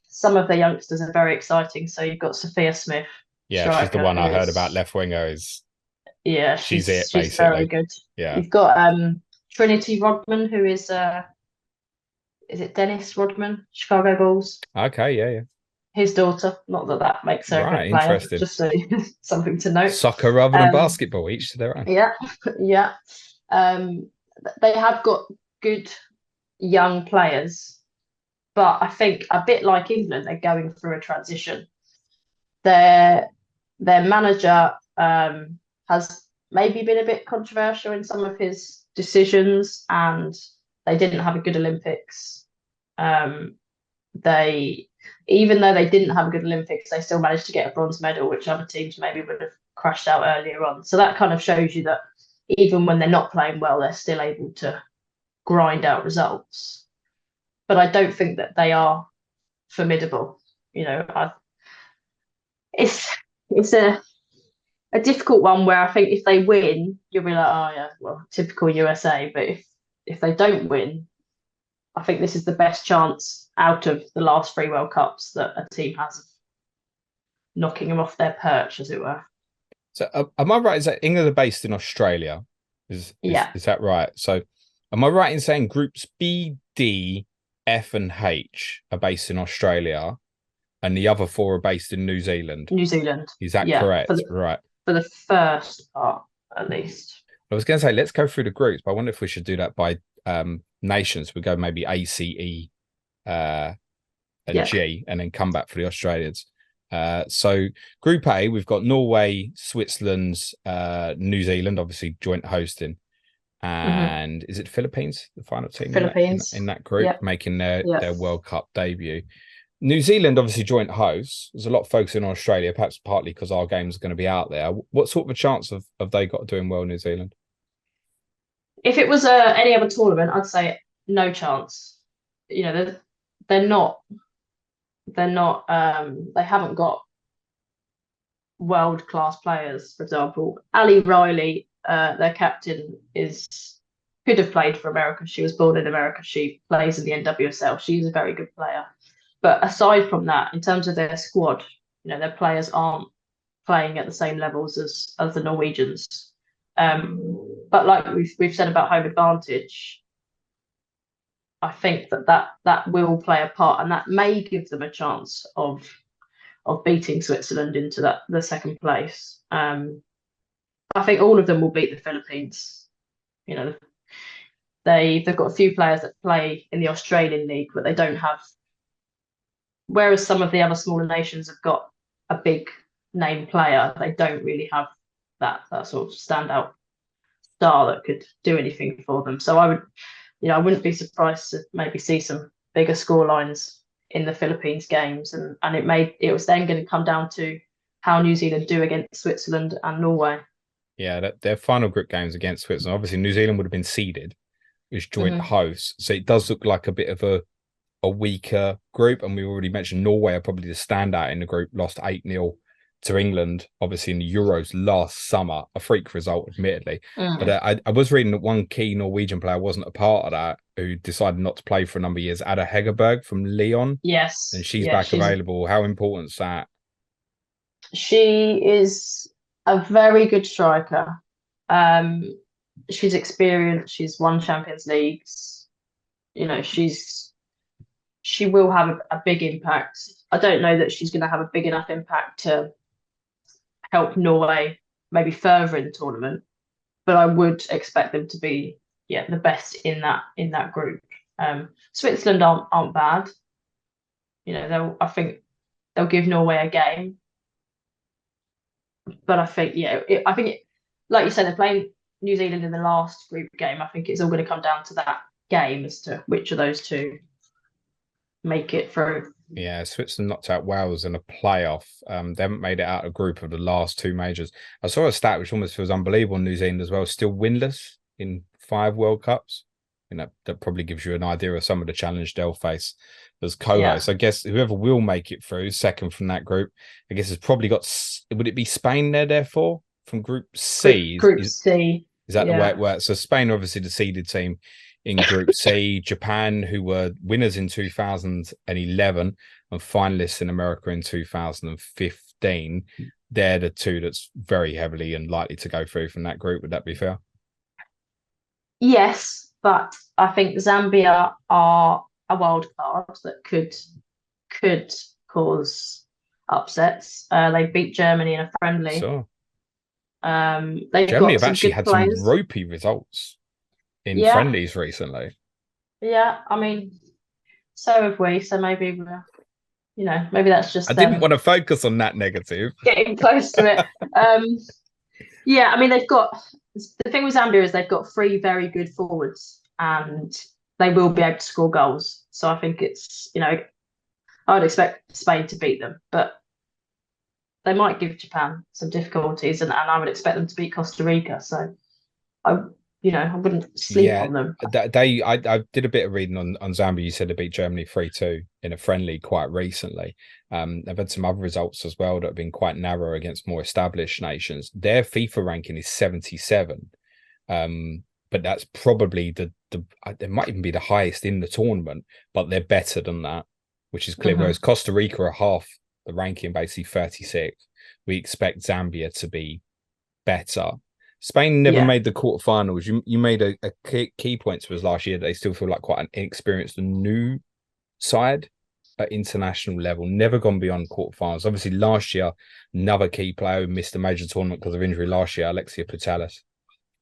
some of the youngsters are very exciting. So you've got Sophia Smith, Yeah, she's the striker, one who I heard about. is, Left winger is yeah, she's it she's very basically. good. Yeah. You've got Trinity Rodman, who is is it Dennis Rodman, Chicago Bulls? Okay, yeah. His daughter. Not that that makes her a Right, good player, interesting. just so something to note. Soccer rather than Um, basketball, each to their own. yeah, yeah. Um, they have got good young players, but I think a bit like England, they're going through a transition. Their their manager has maybe been a bit controversial in some of his decisions, and they didn't have a good Olympics. Um, they even though they didn't have a good Olympics, they still managed to get a bronze medal, which other teams maybe would have crashed out earlier on. So that kind of shows you that even when they're not playing well, they're still able to grind out results. But I don't think that they are formidable. You know, it's it's a difficult one where I think if they win, you'll be like, oh yeah, well, typical USA. But if they don't win, I think this is the best chance out of the last three World Cups that a team has of knocking them off their perch, as it were. So, am I right? Is that England are based in Australia? Yeah. Is that right? So, am I right in saying groups B, D, F, and H are based in Australia, and the other four are based in New Zealand? New Zealand. Is that Yeah, correct? Right. for the first part at least. I was going to say let's go through the groups, but I wonder if we should do that by nations. We go maybe A, C, E, and Yeah. G, and then come back for the Australians. So Group A, we've got Norway, Switzerland, New Zealand, obviously joint hosting, and is it the Philippines, the final team Philippines. in that group, Yep. making their Yep. World Cup debut. New Zealand, obviously joint hosts. There's a lot of focus in Australia, perhaps partly because our game's going to be out there. What sort of a chance have they got doing well, New Zealand? If it was any other tournament, I'd say no chance. You know, they're not they haven't got world class players. For example, Ali Riley, their captain, could have played for America. She was born in America. She plays in the NWSL. She's a very good player. But aside from that, in terms of their squad, you know, their players aren't playing at the same levels as the Norwegians. But like we've said about home advantage, I think that will play a part, and that may give them a chance of beating Switzerland into the second place. I think all of them will beat the Philippines. You know, they've got a few players that play in the Australian league, but they don't have. Whereas some of the other smaller nations have got a big name player, they don't really have that sort of standout star that could do anything for them. So I wouldn't be surprised to maybe see some bigger score lines in the Philippines games, and it was then going to come down to how New Zealand do against Switzerland and Norway. Yeah, their final group games against Switzerland. Obviously, New Zealand would have been seeded as joint hosts, so it does look like a bit of a weaker group. And we already mentioned Norway are probably the standout in the group, lost 8-0 to England, obviously in the Euros last summer, a freak result, admittedly. But I was reading that one key Norwegian player wasn't a part of that, who decided not to play for a number of years, Ada Hegerberg from Lyon. Yes. And she's back available. How important is that? She is a very good striker. She's experienced. She's won Champions Leagues. You know, she will have a big impact. I don't know that she's going to have a big enough impact to help Norway maybe further in the tournament, but I would expect them to be the best in that group. Switzerland aren't bad. You know, I think they'll give Norway a game, but I think like you said, they're playing New Zealand in the last group game. I think it's all going to come down to that game as to which of those two make it through. Yeah, Switzerland knocked out Wales in a playoff. They haven't made it out of group of the last two majors. I saw a stat which almost feels unbelievable. New Zealand as well, still winless in 5 World Cups. You know, that probably gives you an idea of some of the challenge they'll face as co-hosts. I guess whoever will make it through second from that group, I guess has probably got. Would it be Spain there? Therefore, from Group C. Group C. Is that the way it works? So Spain, obviously the seeded team in Group C. Japan, who were winners in 2011 and finalists in America in 2015. They're the two that's very heavily and likely to go through from that group. Would that be fair? Yes, but I think Zambia are a wild card that could cause upsets. They beat Germany in a friendly. So They've Germany got have some actually good had some players. ropey results in Yeah, friendlies recently. yeah. I mean, so have we. So maybe we're, maybe that's I just didn't them want to focus on that negative. getting close to it. Yeah, I mean, they've got the thing with Zambia is they've got three very good forwards, and they will be able to score goals. So I think it's, I would expect Spain to beat them, but they might give Japan some difficulties, and I would expect them to beat Costa Rica. So I, I wouldn't sleep Yeah, on them. I did a bit of reading on Zambia. You said they beat Germany 3-2 in a friendly quite recently. They've had some other results as well that have been quite narrow against more established nations. Their FIFA ranking is 77. But that's probably it might even be the highest in the tournament, but they're better than that, which is clear. Mm-hmm. Whereas Costa Rica are half the ranking, basically 36. We expect Zambia to be better. Spain never made the quarterfinals. You made a key point to us last year that they still feel like quite an inexperienced and new side at international level, never gone beyond quarterfinals. Obviously, last year, another key player who missed a major tournament because of injury last year, Alexia Putellas,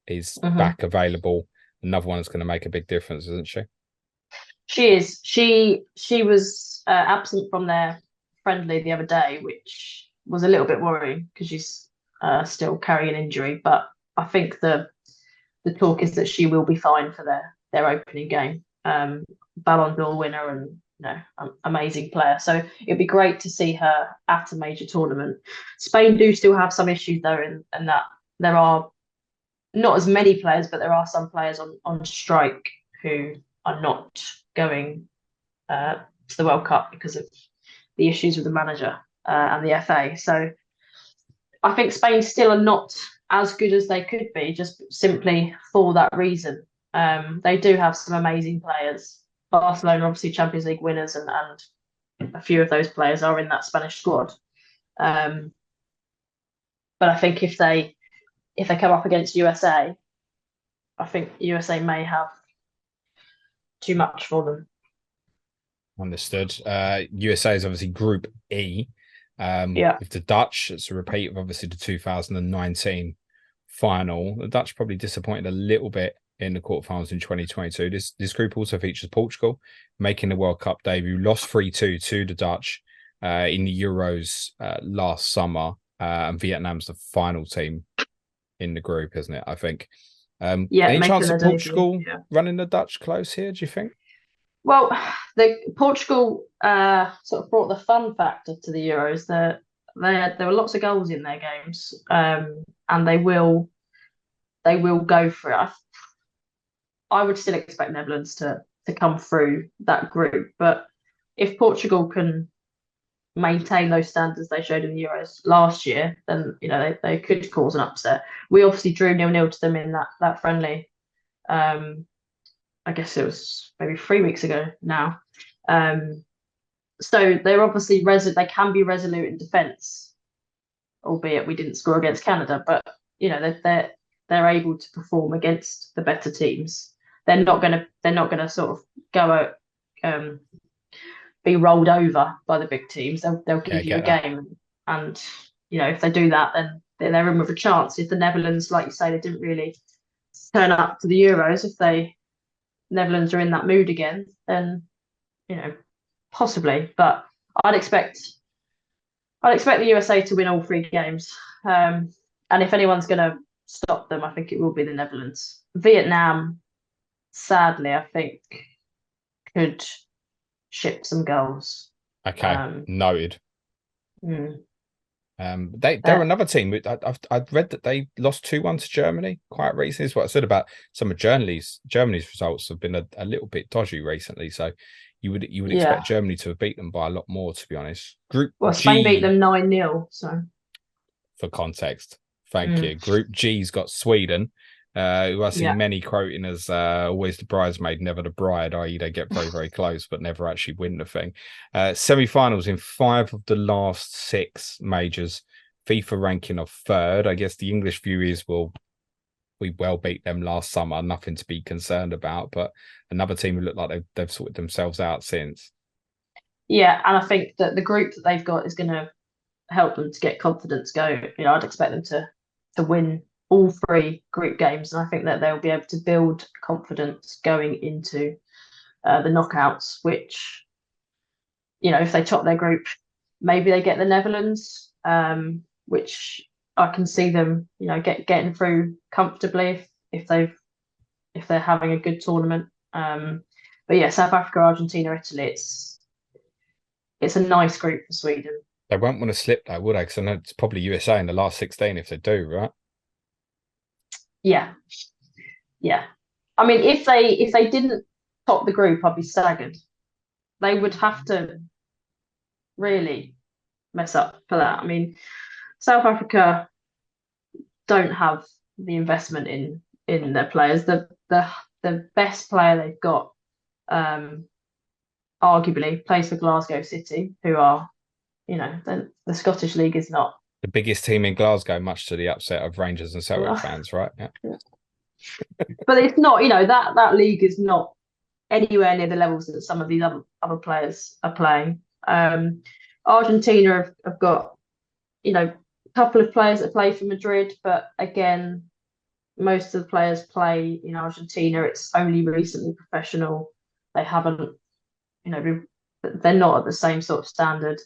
is back available. Another one that's going to make a big difference, isn't she? She is. She was absent from their friendly the other day, which was a little bit worrying because she's still carrying injury. But I think the talk is that she will be fine for their opening game. Ballon d'Or winner and amazing player. So it'd be great to see her at a major tournament. Spain do still have some issues though, in that there are not as many players, but there are some players on strike who are not going to the World Cup because of the issues with the manager and the FA. So I think Spain still are not as good as they could be, just simply for that reason. They do have some amazing players. Barcelona, obviously, Champions League winners, and a few of those players are in that Spanish squad. But I think if they come up against USA, I think USA may have too much for them. Understood. USA is obviously Group E. With the Dutch, it's a repeat of obviously the 2019 final. The Dutch probably disappointed a little bit in the quarterfinals in 2022. This group also features Portugal making the World Cup debut, lost 3-2 to the Dutch in the Euros last summer, and Vietnam's the final team in the group, isn't it? I think. Any chance of Portugal running the Dutch close here? Do you think? Well, Portugal sort of brought the fun factor to the Euros. There were lots of goals in their games, and they will go for it. I would still expect Netherlands to come through that group, but if Portugal can maintain those standards they showed in the Euros last year, then they could cause an upset. We obviously drew 0-0 to them in that friendly. I guess it was maybe 3 weeks ago now. So they're obviously they can be resolute in defence, albeit we didn't score against Canada. But they're able to perform against the better teams. They're not gonna sort of go out, be rolled over by the big teams. They'll give you a game, and if they do that, then they're in with a chance. If the Netherlands, like you say, they didn't really turn up to the Euros, if Netherlands are in that mood again, then possibly. But I'd expect the USA to win all 3 games. And if anyone's going to stop them, I think it will be the Netherlands. Vietnam, sadly, I think could ship some goals. Okay, noted. Hmm. They're another team. I've read that they lost 2-1 to Germany quite recently. Is what I said about some of Germany's results have been a little bit dodgy recently. So you would expect Germany to have beat them by a lot more, to be honest. Group Spain G, beat them 9-0. So for context, thank you. Group G's got Sweden, who I see many quoting as always the bridesmaid, never the bride, i.e. they get very, very close, but never actually win the thing. Semi-finals in 5 of the last 6 majors, FIFA ranking of 3rd. I guess the English view is, well, we well beat them last summer, nothing to be concerned about. But another team who look like they've sorted themselves out since. Yeah, and I think that the group that they've got is going to help them to get confidence going. I'd expect them to win all three group games, and I think that they'll be able to build confidence going into the knockouts. Which, if they top their group, maybe they get the Netherlands, which I can see them, getting through comfortably if they're having a good tournament. But yeah, South Africa, Argentina, Italy, it's a nice group for Sweden. They won't want to slip though, would they? Because I know it's probably USA in the last 16 if they do, right? Yeah, yeah. I mean, if they didn't top the group, I'd be staggered. They would have to really mess up for that. I mean, South Africa don't have the investment in their players. The best player they've got, arguably, plays for Glasgow City, who are, the Scottish League is not the biggest team in Glasgow, much to the upset of Rangers and Celtic fans, right? Yeah. But it's not, that league is not anywhere near the levels that some of these other players are playing. Argentina have got, a couple of players that play for Madrid, but again, most of the players play in Argentina. It's only recently professional. They haven't, they're not at the same sort of standard.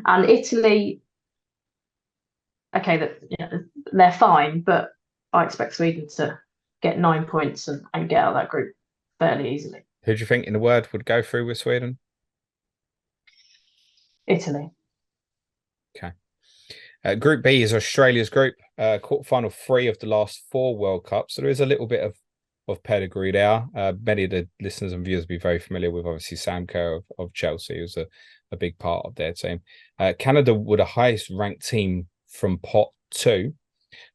And Italy, okay, they're fine, but I expect Sweden to get 9 points and get out of that group fairly easily. Who do you think, in a word, would go through with Sweden? Italy. Okay. Group B is Australia's group, quarterfinal 3 of the last 4 World Cups. So there is a little bit of pedigree there. Many of the listeners and viewers will be very familiar with, obviously, Sam Kerr of Chelsea, who's a big part of their team. Canada were the highest ranked team from pot 2,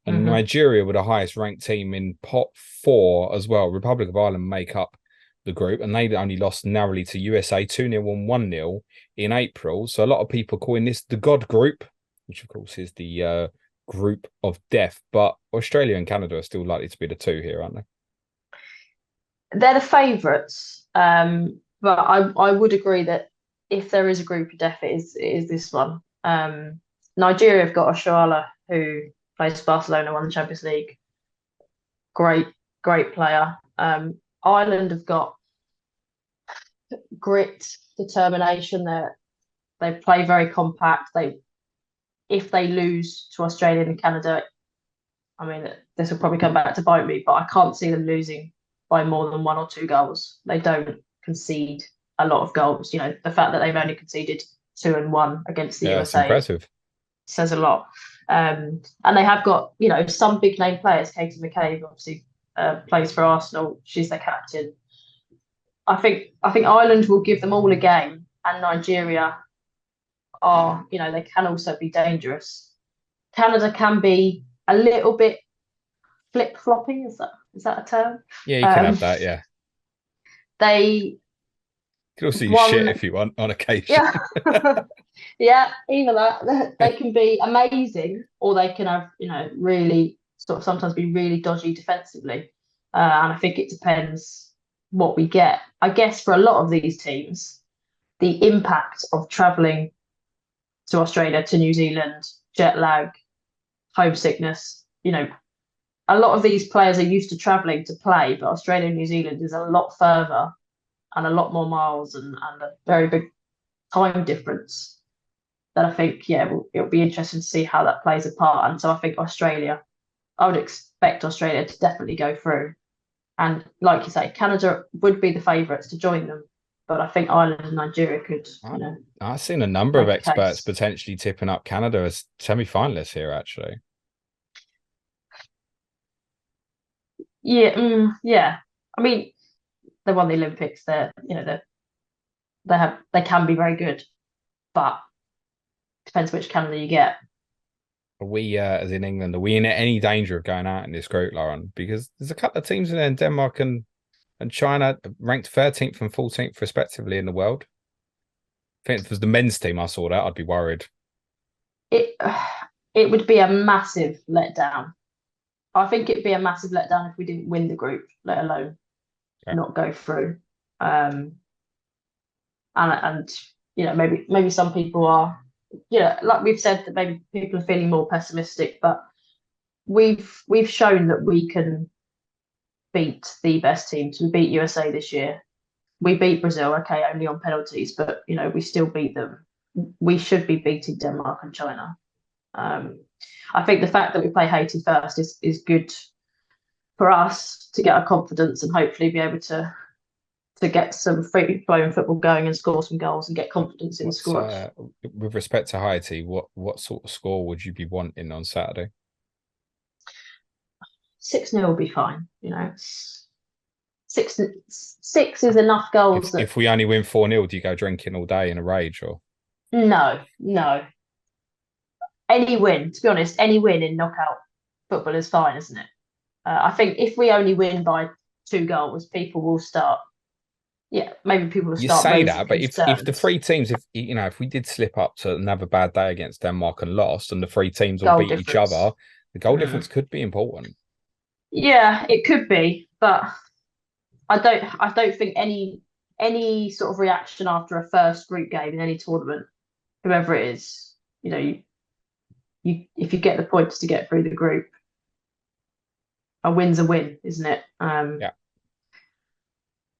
and Nigeria were the highest ranked team in pot 4 as well. Republic of Ireland make up the group, and they only lost narrowly to USA 2-0 and 1-0 in April. So a lot of people calling this the God group, which of course is the group of death. But Australia and Canada are still likely to be the 2 here, aren't they? They're the favourites, but I would agree that if there is a group of death, it is this one. Nigeria have got Oshoala, who plays for Barcelona, won the Champions League. Great player. Ireland have got grit, determination. They play very compact. If they lose to Australia and Canada, I mean, this will probably come back to bite me, but I can't see them losing by more than 1 or 2 goals. They don't concede a lot of goals. The fact that they've only conceded 2 and 1 against the USA, that's impressive. Says a lot. And they have got, some big name players. Katie McCabe obviously plays for Arsenal. She's their captain. I think Ireland will give them all a game, and Nigeria are, they can also be dangerous. Canada can be a little bit flip-flopping. Is that a term? Yeah, you can have that. Yeah. They you can also use shit if you want on occasion. Yeah. Yeah, either that. They can be amazing, or they can have, really sort of sometimes be really dodgy defensively. And I think it depends what we get. I guess for a lot of these teams, the impact of travelling to Australia, to New Zealand, jet lag, homesickness, a lot of these players are used to travelling to play, but Australia and New Zealand is a lot further and a lot more miles and a very big time difference. That I think, it'll be interesting to see how that plays a part. And so I think I would expect Australia to definitely go through. And like you say, Canada would be the favourites to join them. But I think Ireland and Nigeria could, I've seen a number of experts potentially tipping up Canada as semi-finalists here, actually. Yeah, yeah. I mean, they won the Olympics. They can be very good, but depends which Canada you get. Are we, as in England, are we in any danger of going out in this group, Lauren? Because there's a couple of teams in there, in Denmark and China, ranked 13th and 14th respectively in the world. I think if it was the men's team I saw that, I'd be worried. It would be a massive letdown. I think it'd be a massive letdown if we didn't win the group, let alone Yeah. not go through. And maybe some people are, like we've said, that maybe people are feeling more pessimistic, but we've shown that we can beat the best teams. We beat USA this year. We beat Brazil, okay, only on penalties, but we still beat them. We should be beating Denmark and China. I think the fact that we play Haiti first is good for us to get our confidence and hopefully be able to get some free flowing football going and score some goals and get confidence in the squad. With respect to Haiti, what sort of score would you be wanting on Saturday? 6-0 will be fine. Six is enough goals. If we only win 4-0, do you go drinking all day in a rage or? No. Any win, to be honest, any win in knockout football is fine, isn't it? I think if we only win by 2 goals, people will start. Yeah, maybe people will start. You say that, but if the 3 teams, if we did slip up to another bad day against Denmark and lost, and the 3 teams all beat each other, the goal difference could be important. Yeah, it could be, but I don't think any sort of reaction after a first group game in any tournament, whoever it is, if you get the points to get through the group, a win's a win, isn't it? Yeah.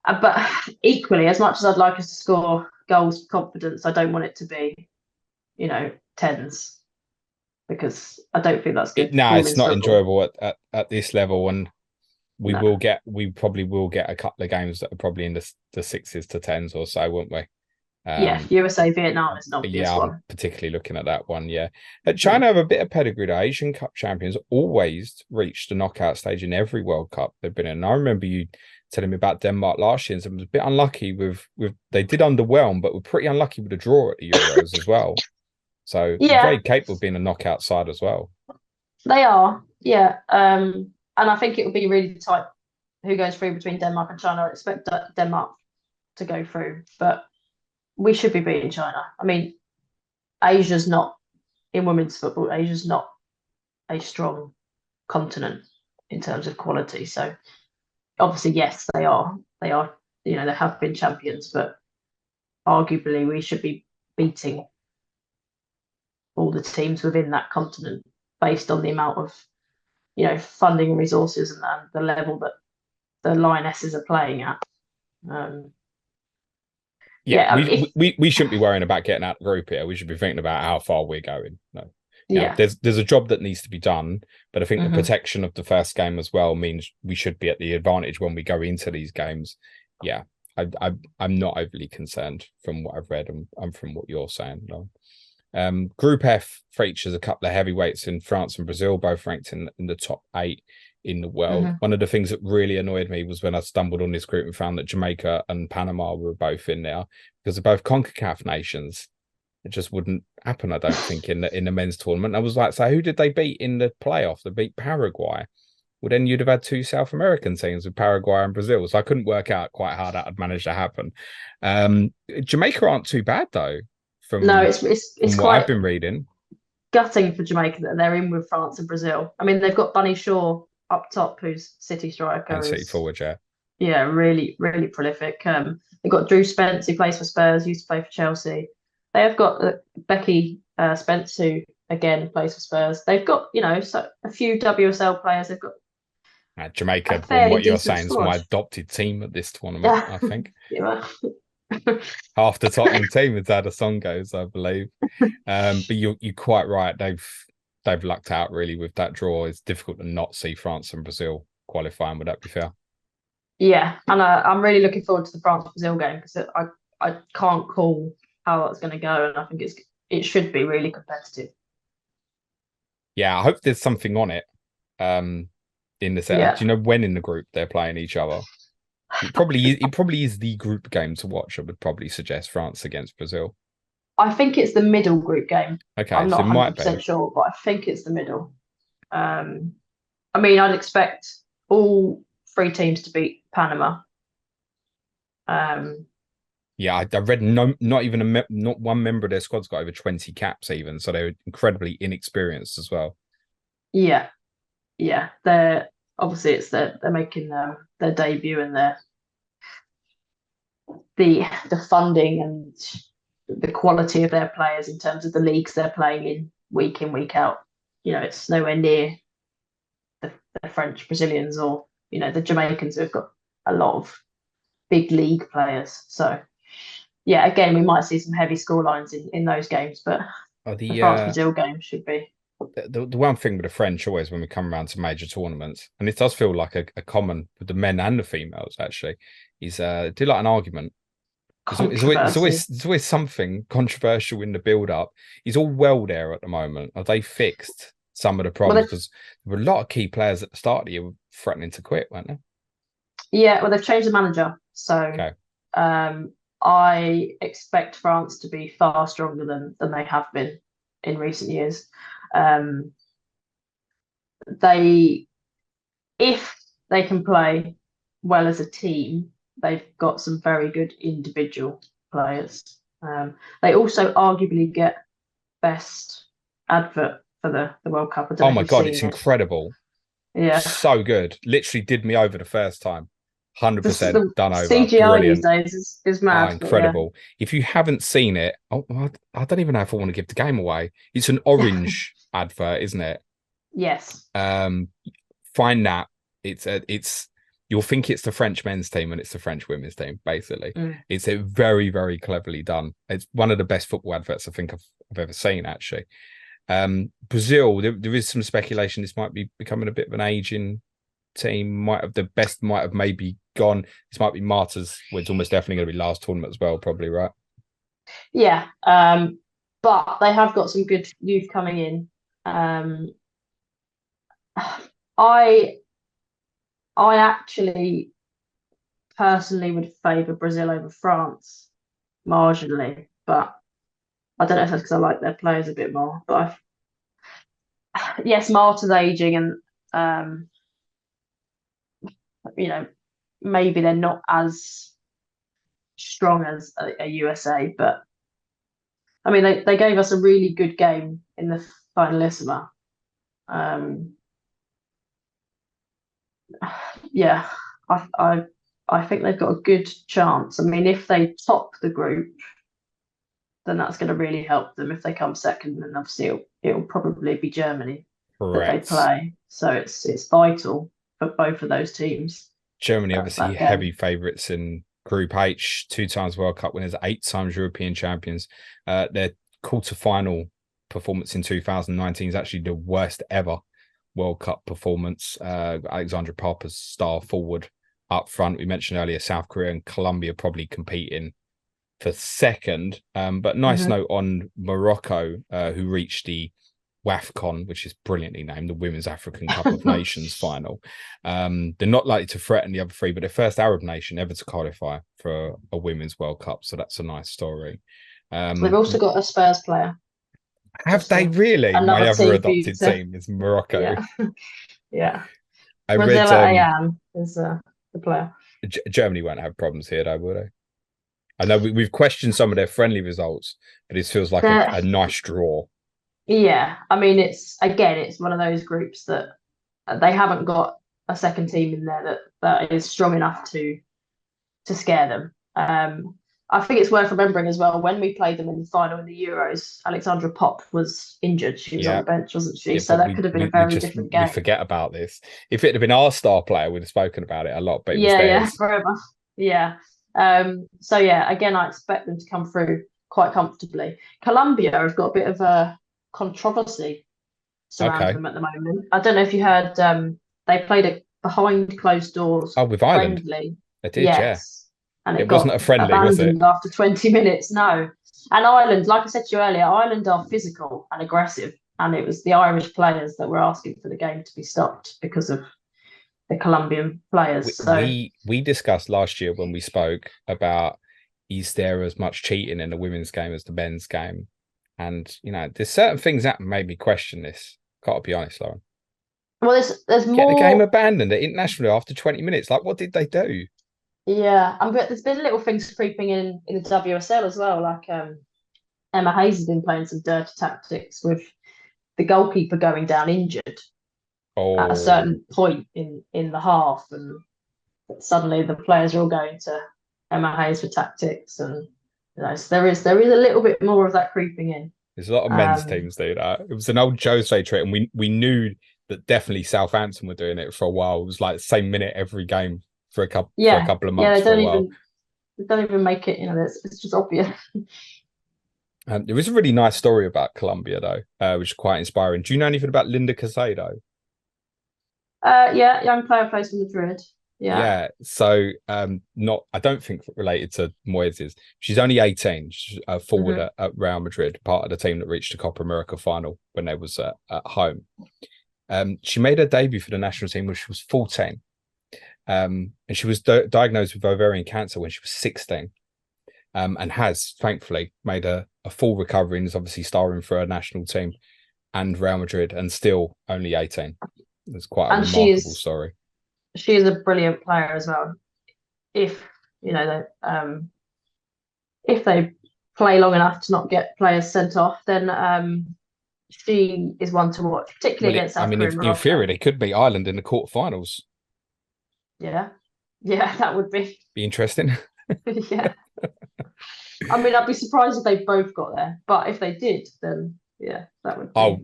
But equally, as much as I'd like us to score goals with confidence, I don't want it to be, tens, because I don't think that's good. No, it's not enjoyable at this level, and we probably will get a couple of games that are probably in the 6s to 10s or so, won't we? USA Vietnam is an obvious one. I'm particularly looking at that one. Yeah, China have a bit of pedigree. The Asian Cup champions always reached the knockout stage in every World Cup they've been in. And I remember you telling me about Denmark last year, and was a bit unlucky with they did underwhelm, but were pretty unlucky with a draw at the Euros as well. So very capable of being a knockout side as well. They are, yeah. And I think it will be really tight who goes through between Denmark and China. I expect Denmark to go through, but we should be beating China. I mean, Asia's not, in women's football, Asia's not a strong continent in terms of quality. So obviously, yes, they are. They have been champions, but arguably we should be beating all the teams within that continent based on the amount of, funding and resources and the level that the Lionesses are playing at. We shouldn't be worrying about getting out of the group here. We should be thinking about how far we're going. No. There's a job that needs to be done, but I think the protection of the first game as well means we should be at the advantage when we go into these games. Yeah, I'm not overly concerned from what I've read and from what you're saying. No. Group F features a couple of heavyweights in France and Brazil, both ranked in the top 8 in the world. One of the things that really annoyed me was when I stumbled on this group and found that Jamaica and Panama were both in there, because they're both CONCACAF nations. It just wouldn't happen, I don't think, in the men's tournament. I was like, so who did they beat in the playoff? They beat Paraguay. Well, then you'd have had 2 South American teams with Paraguay and Brazil. So I couldn't work out quite how that had managed to happen. Jamaica aren't too bad though. It's what I've been reading. Gutting for Jamaica that they're in with France and Brazil. I mean, they've got Bunny Shaw up top, who's City striker and City forward, really, really prolific. They've got Drew Spence, who plays for Spurs, used to play for Chelsea. They have got Becky Spence, who again plays for Spurs. They've got a few WSL players. They've got Jamaica. From what you're saying, is my adopted team at this tournament. I think. Half the Tottenham team has had a Songos, I believe. But you're quite right. They've lucked out really with that draw. It's difficult to not see France and Brazil qualifying. Would that be fair? Yeah, and I'm really looking forward to the France-Brazil game, because I can't call how that's going to go, and I think it should be really competitive. Yeah, I hope there's something on it. In the set, do you know when in the group they're playing each other? It probably is the group game to watch. I would probably suggest France against Brazil. I think it's the middle group game. Okay, I'm not 100% sure, but I think it's the middle. I mean, I'd expect all 3 teams to beat Panama. Yeah, I read not one member of their squad's got over 20 caps even, so they're incredibly inexperienced as well. Yeah, yeah, they're obviously they're making their debut, and the funding and the quality of their players in terms of the leagues they're playing in, week out. It's nowhere near the, the French, Brazilians, or the Jamaicans who've got a lot of big league players. So yeah, again, we might see some heavy score lines in those games, but the France Brazil game should be. The one thing with the French always when we come around to major tournaments, and it does feel like a common with the men and the females actually, is do like an argument. There's always something controversial in the build up. He's all well there at the moment. Have they fixed some of the problems? Because there were a lot of key players at the start of the year threatening to quit, weren't they? Yeah, well, they've changed the manager, so okay. I expect France to be far stronger than they have been in recent years. If they can play well as a team, they've got some very good individual players. They also arguably get best advert for the World Cup. Oh my God, it's incredible. Yeah. So good. Literally did me over the first time. 100% done over. CGI Brilliant. these days is mad. Oh, incredible. Yeah. If you haven't seen it, I don't even know if I want to give the game away. It's an orange advert, isn't it? Yes. Find that. You'll think it's the French men's team and it's the French women's team, basically. It's a very, very cleverly done. It's one of the best football adverts I think I've ever seen, actually. Brazil, there is some speculation this might be becoming a bit of an aging team. The best might have maybe gone. This might be Marta's, well, it's almost definitely going to be last tournament as well, probably, right? Yeah. But they have got some good youth coming in. I actually personally would favour Brazil over France marginally, but I don't know if that's because I like their players a bit more. But yes, Marta's aging, and maybe they're not as strong as a USA, but I mean they gave us a really good game in the finalissima. Yeah, I think they've got a good chance. I mean, if they top the group, then that's going to really help them. If they come second, then obviously it'll probably be Germany that they play. So it's vital for both of those teams. Germany, obviously, heavy favourites in Group H, 2 times World Cup winners, 8 times European champions. Their quarter-final performance in 2019 is actually the worst ever World Cup performance. Alexandra Papa's star forward up front. We mentioned earlier South Korea and Colombia probably competing for second. But nice note on Morocco, who reached the WAFCON, which is brilliantly named, the Women's African Cup of Nations final. They're not likely to threaten the other three, but they're first Arab nation ever to qualify for a Women's World Cup. So that's a nice story. They've also got a Spurs player. Have they really? My other adopted team is Morocco. Yeah. Yeah. I read Ayan is the player. Germany won't have problems here, though, will they? I know we've questioned some of their friendly results, but it feels like a nice draw. Yeah, I mean, it's one of those groups that they haven't got a second team in there that is strong enough to scare them. I think it's worth remembering as well, when we played them in the final in the Euros, Alexandra Pop was injured. She was on the bench, wasn't she? So that could have been a very different game. We forget about this. If it had been our star player, we'd have spoken about it a lot, but forever. Yeah. So yeah, again, I expect them to come through quite comfortably. Colombia have got a bit of a controversy surrounding them at the moment. I don't know if you heard, they played a behind closed doors with Ireland. Friendly. They did, yes. And it wasn't a friendly, was it? After 20 minutes, no. And Ireland, like I said to you earlier, Ireland are physical and aggressive. And it was the Irish players that were asking for the game to be stopped because of the Colombian players. We discussed last year when we spoke about, is there as much cheating in the women's game as the men's game? And, there's certain things that made me question this. Got to be honest, Lauren. Well, there's more. Get the game abandoned at internationally after 20 minutes. Like, what did they do? Yeah, but there's been little things creeping in the WSL as well. Like Emma Hayes has been playing some dirty tactics with the goalkeeper going down injured. at a Oh, certain point in the half, and suddenly the players are all going to Emma Hayes for tactics, and so there is a little bit more of that creeping in. there's a lot of men's teams do that. It was an old Jose trick, and we knew that definitely Southampton were doing it for a while. It was like the same minute every game for a couple of Yeah, months for a while. they don't even make it. It's just obvious. There was a really nice story about Colombia though, which is quite inspiring. Do you know anything about Linda Caicedo? Yeah, young player plays for Madrid. Yeah. Yeah, so not I don't think related to Moyes. She's only 18. She's a forward at Real Madrid, part of the team that reached the Copa America final when they was at home. She made her debut for the national team when she was 14, and she was diagnosed with ovarian cancer when she was 16, and has thankfully made a full recovery and is obviously starring for her national team and Real Madrid, and still only 18. It's quite a And remarkable story. she is a brilliant player as well. If if they play long enough to not get players sent off, then she is one to watch, particularly Well, against South Korea and in Morocco. theory, they could beat Ireland in the quarterfinals. Yeah, yeah, that would be Interesting. yeah. I mean, I'd be surprised if they both got there, but if they did, then yeah, that would be. Oh,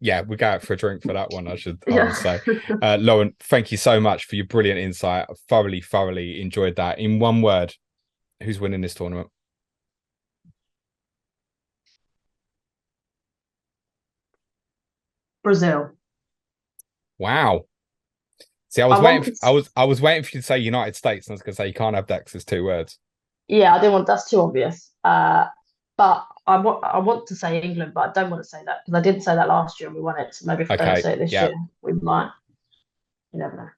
yeah, we go out for a drink for that one. I would say, Yeah. Lauren, thank you so much for your brilliant insight. I thoroughly enjoyed that. In one word, who's winning this tournament? Brazil. Wow. See, I was waiting. I was waiting for you to say United States, and I was going to say you can't have that because it's 2 words. Yeah, I didn't want that's too obvious. But I want to say England, but I don't want to say that because I didn't say that last year and we won it. So maybe if I don't Okay, say it this year, we might. You never know.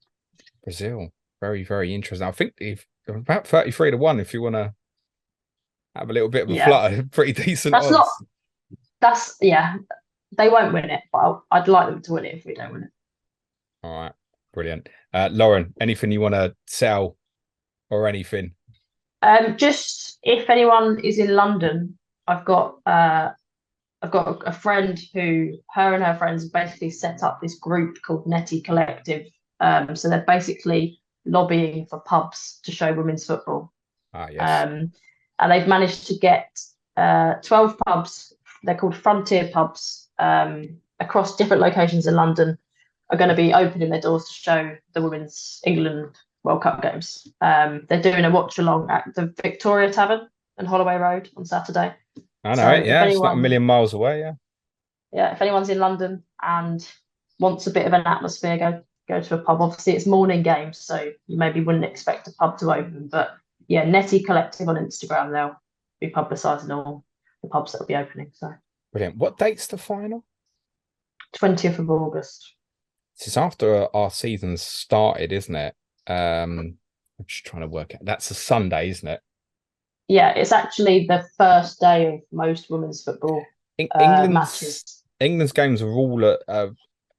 Brazil, very interesting. I think if about 33-1 if you want to have a little bit of a Yeah, flutter, pretty decent that's not. odds. That's yeah. They won't win it, but I'd like them to win it if we don't win it. All right, brilliant. Lauren, anything you want to sell or anything? Just if anyone is in London, I've got a friend who her and her friends basically set up this group called Netty Collective. So they're basically lobbying for pubs to show women's football. Ah, yes. And they've managed to get 12 pubs. They're called Frontier pubs across different locations in London are going to be opening their doors to show the women's England World Cup games. They're doing a watch along at the Victoria Tavern and Holloway Road on Saturday. I know So it. Yeah, it's not a million miles away. Yeah. Yeah, if anyone's in London and wants a bit of an atmosphere, go to a pub. Obviously, it's morning games, so you maybe wouldn't expect a pub to open. But yeah, Netty Collective on Instagram, they'll be publicising all the pubs that will be opening. So Brilliant. What date's the final? 20th of August. It's after our season started, isn't it? I'm just trying to work out. That's a Sunday, isn't it? Yeah, it's actually the first day of most women's football matches. England's games are all at I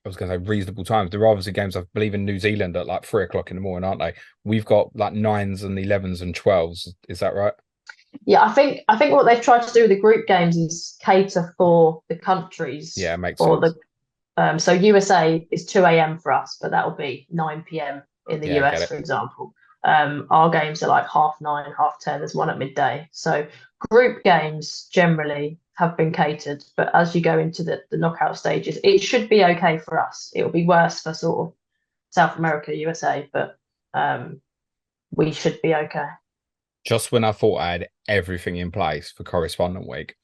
was going to say reasonable times. There are obviously games I believe in New Zealand at like 3 o'clock in the morning, aren't they? We've got like 9s and 11s and 12s. Is that right? Yeah, I think what they've tried to do with the group games is cater for the countries. Yeah, it makes sense. So USA is 2 a.m. for us, but that will be 9 p.m. in the US, for example. Our games are like 9:30, 10:30. There's one at midday. So group games generally have been catered, but as you go into the knockout stages, it should be okay for us. It will be worse for sort of South America, USA, but we should be okay. Just when I thought I had everything in place for correspondent week,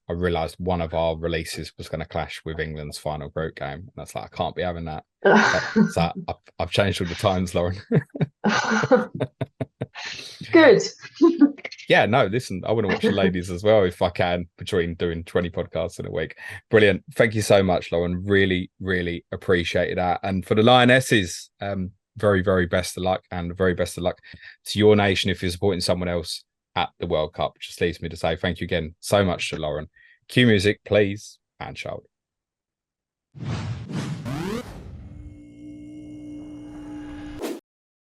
I realised one of our releases was going to clash with England's final group game. And that's like, I can't be having that. So I've changed all the times, Lauren. Good. Yeah, no, listen, I want to watch the ladies as well if I can, between doing 20 podcasts in a week. Brilliant. Thank you so much, Lauren. Really appreciate that. And for the Lionesses, very best of luck, and very best of luck to your nation if you're supporting someone else at the World Cup. Just leaves me to say thank you again so much to Lauren. Cue music, please, and shout.